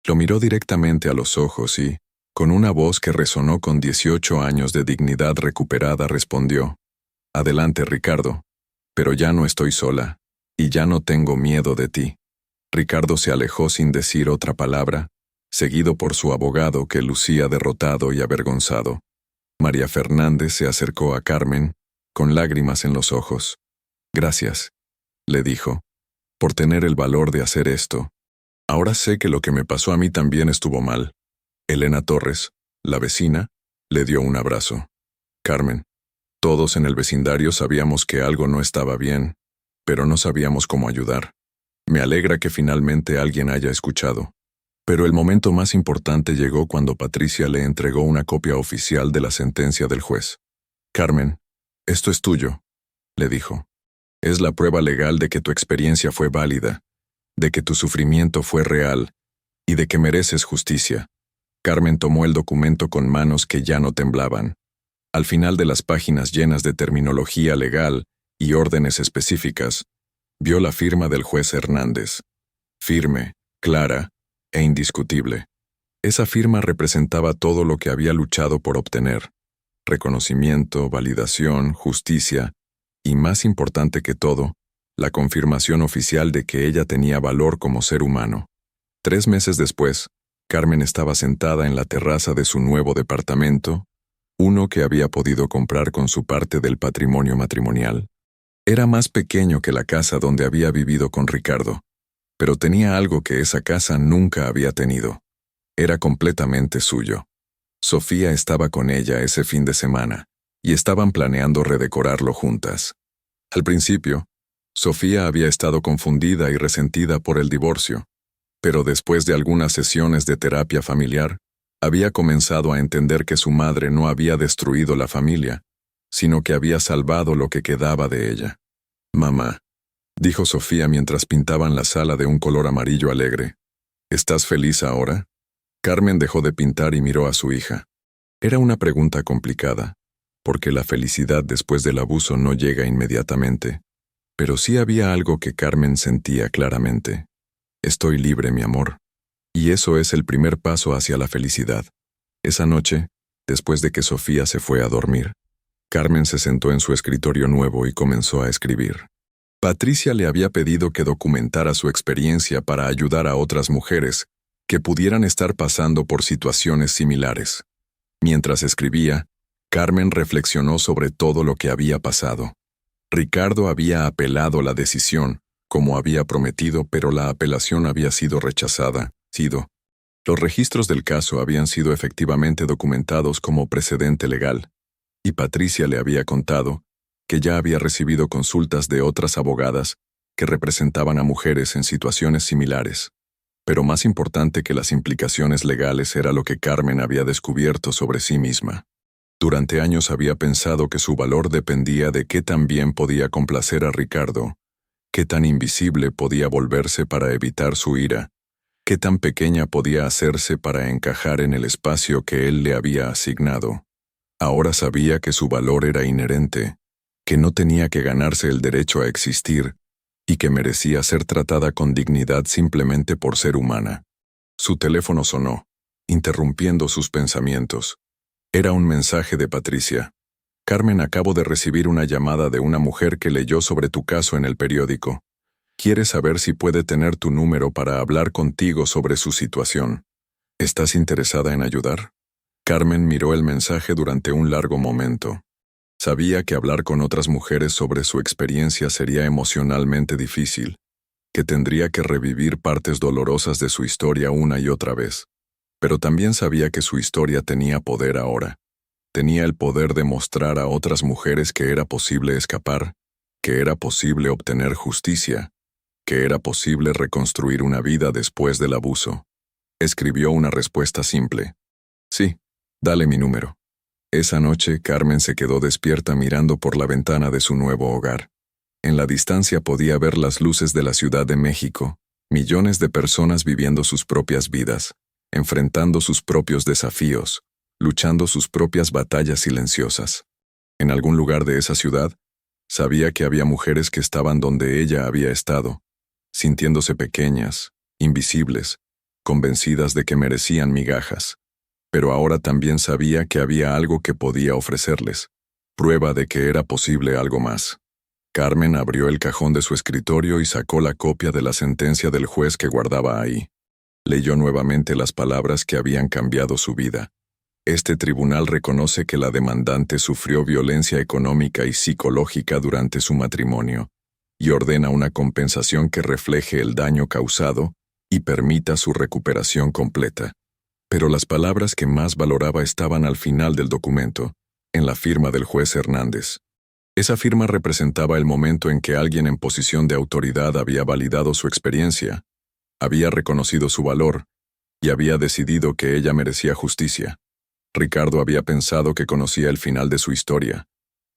Lo miró directamente a los ojos y, con una voz que resonó con 18 años de dignidad recuperada, respondió: Adelante, Ricardo. Pero ya no estoy sola, y ya no tengo miedo de ti. Ricardo se alejó sin decir otra palabra, seguido por su abogado que lucía derrotado y avergonzado. María Fernández se acercó a Carmen, con lágrimas en los ojos. Gracias, le dijo, por tener el valor de hacer esto. Ahora sé que lo que me pasó a mí también estuvo mal. Elena Torres, la vecina, le dio un abrazo. Carmen, todos en el vecindario sabíamos que algo no estaba bien, pero no sabíamos cómo ayudar. Me alegra que finalmente alguien haya escuchado. Pero el momento más importante llegó cuando Patricia le entregó una copia oficial de la sentencia del juez. «Carmen, esto es tuyo», le dijo. «Es la prueba legal de que tu experiencia fue válida, de que tu sufrimiento fue real y de que mereces justicia». Carmen tomó el documento con manos que ya no temblaban. Al final de las páginas llenas de terminología legal y órdenes específicas, vio la firma del juez Hernández. Firme, clara e indiscutible. Esa firma representaba todo lo que había luchado por obtener: reconocimiento, validación, justicia y, más importante que todo, la confirmación oficial de que ella tenía valor como ser humano. 3 meses después, Carmen estaba sentada en la terraza de su nuevo departamento, uno que había podido comprar con su parte del patrimonio matrimonial. Era más pequeño que la casa donde había vivido con Ricardo, pero tenía algo que esa casa nunca había tenido. Era completamente suyo. Sofía estaba con ella ese fin de semana, y estaban planeando redecorarlo juntas. Al principio, Sofía había estado confundida y resentida por el divorcio, pero después de algunas sesiones de terapia familiar, había comenzado a entender que su madre no había destruido la familia, sino que había salvado lo que quedaba de ella. «Mamá», dijo Sofía mientras pintaban la sala de un color amarillo alegre, «¿estás feliz ahora?». Carmen dejó de pintar y miró a su hija. Era una pregunta complicada, porque la felicidad después del abuso no llega inmediatamente, pero sí había algo que Carmen sentía claramente. «Estoy libre, mi amor». Y eso es el primer paso hacia la felicidad. Esa noche, después de que Sofía se fue a dormir, Carmen se sentó en su escritorio nuevo y comenzó a escribir. Patricia le había pedido que documentara su experiencia para ayudar a otras mujeres que pudieran estar pasando por situaciones similares. Mientras escribía, Carmen reflexionó sobre todo lo que había pasado. Ricardo había apelado la decisión, como había prometido, pero la apelación había sido rechazada. Los registros del caso habían sido efectivamente documentados como precedente legal, y Patricia le había contado que ya había recibido consultas de otras abogadas que representaban a mujeres en situaciones similares. Pero más importante que las implicaciones legales era lo que Carmen había descubierto sobre sí misma. Durante años había pensado que su valor dependía de qué tan bien podía complacer a Ricardo, qué tan invisible podía volverse para evitar su ira, qué tan pequeña podía hacerse para encajar en el espacio que él le había asignado. Ahora sabía que su valor era inherente, que no tenía que ganarse el derecho a existir y que merecía ser tratada con dignidad simplemente por ser humana. Su teléfono sonó, interrumpiendo sus pensamientos. Era un mensaje de Patricia. «Carmen, acabo de recibir una llamada de una mujer que leyó sobre tu caso en el periódico. Quiere saber si puede tener tu número para hablar contigo sobre su situación. ¿Estás interesada en ayudar?». Carmen miró el mensaje durante un largo momento. Sabía que hablar con otras mujeres sobre su experiencia sería emocionalmente difícil, que tendría que revivir partes dolorosas de su historia una y otra vez. Pero también sabía que su historia tenía poder ahora. Tenía el poder de mostrar a otras mujeres que era posible escapar, que era posible obtener justicia, que era posible reconstruir una vida después del abuso. Escribió una respuesta simple. «Sí, dale mi número». Esa noche, Carmen se quedó despierta mirando por la ventana de su nuevo hogar. En la distancia podía ver las luces de la Ciudad de México, millones de personas viviendo sus propias vidas, enfrentando sus propios desafíos, luchando sus propias batallas silenciosas. En algún lugar de esa ciudad, sabía que había mujeres que estaban donde ella había estado, sintiéndose pequeñas, invisibles, convencidas de que merecían migajas. Pero ahora también sabía que había algo que podía ofrecerles, prueba de que era posible algo más. Carmen abrió el cajón de su escritorio y sacó la copia de la sentencia del juez que guardaba ahí. Leyó nuevamente las palabras que habían cambiado su vida. Este tribunal reconoce que la demandante sufrió violencia económica y psicológica durante su matrimonio y ordena una compensación que refleje el daño causado y permita su recuperación completa. Pero las palabras que más valoraba estaban al final del documento, en la firma del juez Hernández. Esa firma representaba el momento en que alguien en posición de autoridad había validado su experiencia, había reconocido su valor y había decidido que ella merecía justicia. Ricardo había pensado que conocía el final de su historia.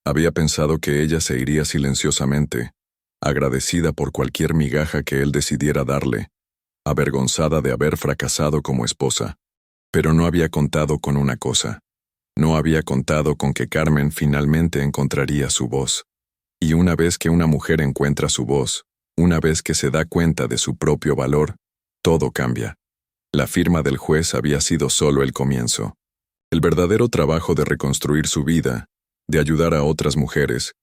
Había pensado que ella se iría silenciosamente, agradecida por cualquier migaja que él decidiera darle, avergonzada de haber fracasado como esposa. Pero no había contado con una cosa. No había contado con que Carmen finalmente encontraría su voz. Y una vez que una mujer encuentra su voz, una vez que se da cuenta de su propio valor, todo cambia. La firma del juez había sido solo el comienzo. El verdadero trabajo de reconstruir su vida, de ayudar a otras mujeres,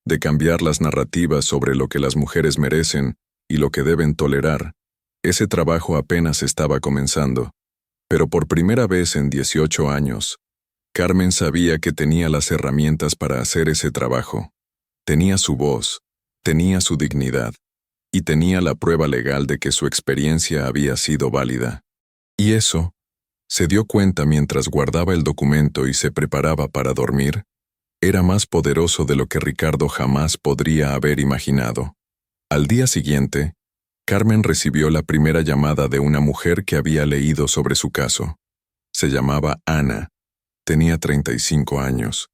de cambiar las narrativas sobre lo que las mujeres merecen y lo que deben tolerar, ese trabajo apenas estaba comenzando. Pero por primera vez en 18 años, Carmen sabía que tenía las herramientas para hacer ese trabajo. Tenía su voz, tenía su dignidad, y tenía la prueba legal de que su experiencia había sido válida. Y eso, se dio cuenta mientras guardaba el documento y se preparaba para dormir, era más poderoso de lo que Ricardo jamás podría haber imaginado. Al día siguiente, Carmen recibió la primera llamada de una mujer que había leído sobre su caso. Se llamaba Ana, tenía 35 años,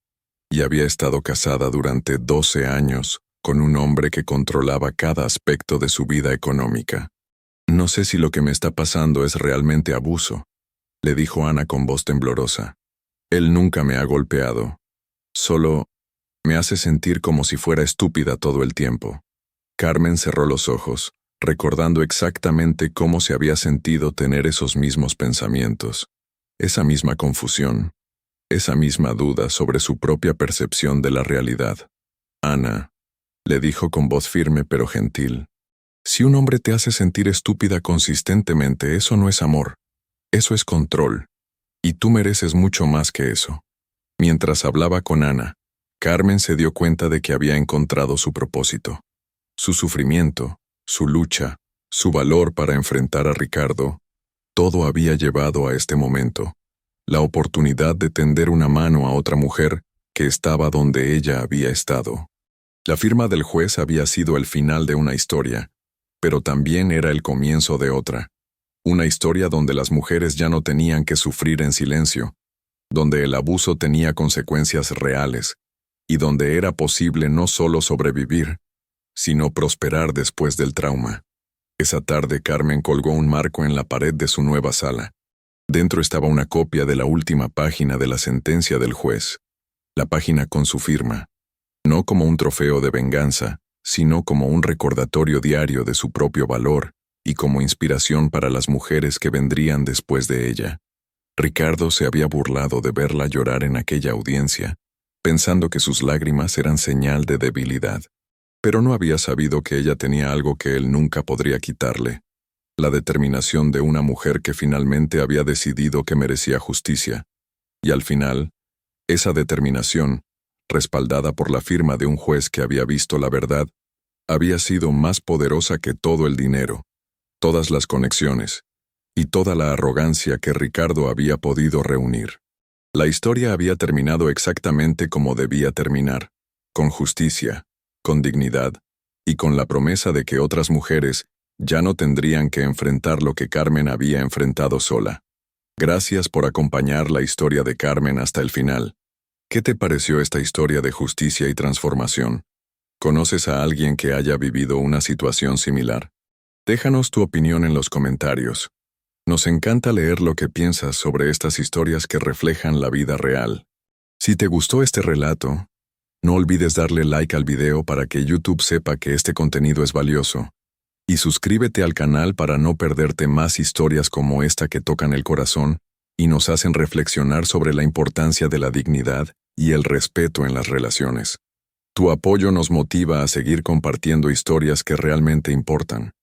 y había estado casada durante 12 años con un hombre que controlaba cada aspecto de su vida económica. «No sé si lo que me está pasando es realmente abuso», le dijo Ana con voz temblorosa. «Él nunca me ha golpeado. Solo me hace sentir como si fuera estúpida todo el tiempo». Carmen cerró los ojos, recordando exactamente cómo se había sentido tener esos mismos pensamientos, esa misma confusión, esa misma duda sobre su propia percepción de la realidad. «Ana», le dijo con voz firme pero gentil, «si un hombre te hace sentir estúpida consistentemente, eso no es amor, eso es control, y tú mereces mucho más que eso». Mientras hablaba con Ana, Carmen se dio cuenta de que había encontrado su propósito. Su sufrimiento, su lucha, su valor para enfrentar a Ricardo, todo había llevado a este momento, la oportunidad de tender una mano a otra mujer que estaba donde ella había estado. La firma del juez había sido el final de una historia, pero también era el comienzo de otra. Una historia donde las mujeres ya no tenían que sufrir en silencio, donde el abuso tenía consecuencias reales, y donde era posible no solo sobrevivir, sino prosperar después del trauma. Esa tarde Carmen colgó un marco en la pared de su nueva sala. Dentro estaba una copia de la última página de la sentencia del juez, la página con su firma, no como un trofeo de venganza, sino como un recordatorio diario de su propio valor y como inspiración para las mujeres que vendrían después de ella. Ricardo se había burlado de verla llorar en aquella audiencia, pensando que sus lágrimas eran señal de debilidad. Pero no había sabido que ella tenía algo que él nunca podría quitarle: la determinación de una mujer que finalmente había decidido que merecía justicia. Y al final, esa determinación, respaldada por la firma de un juez que había visto la verdad, había sido más poderosa que todo el dinero, todas las conexiones y toda la arrogancia que Ricardo había podido reunir. La historia había terminado exactamente como debía terminar, con justicia, con dignidad y con la promesa de que otras mujeres ya no tendrían que enfrentar lo que Carmen había enfrentado sola. Gracias por acompañar la historia de Carmen hasta el final. ¿Qué te pareció esta historia de justicia y transformación? ¿Conoces a alguien que haya vivido una situación similar? Déjanos tu opinión en los comentarios. Nos encanta leer lo que piensas sobre estas historias que reflejan la vida real. Si te gustó este relato, no olvides darle like al video para que YouTube sepa que este contenido es valioso. Y suscríbete al canal para no perderte más historias como esta que tocan el corazón y nos hacen reflexionar sobre la importancia de la dignidad y el respeto en las relaciones. Tu apoyo nos motiva a seguir compartiendo historias que realmente importan.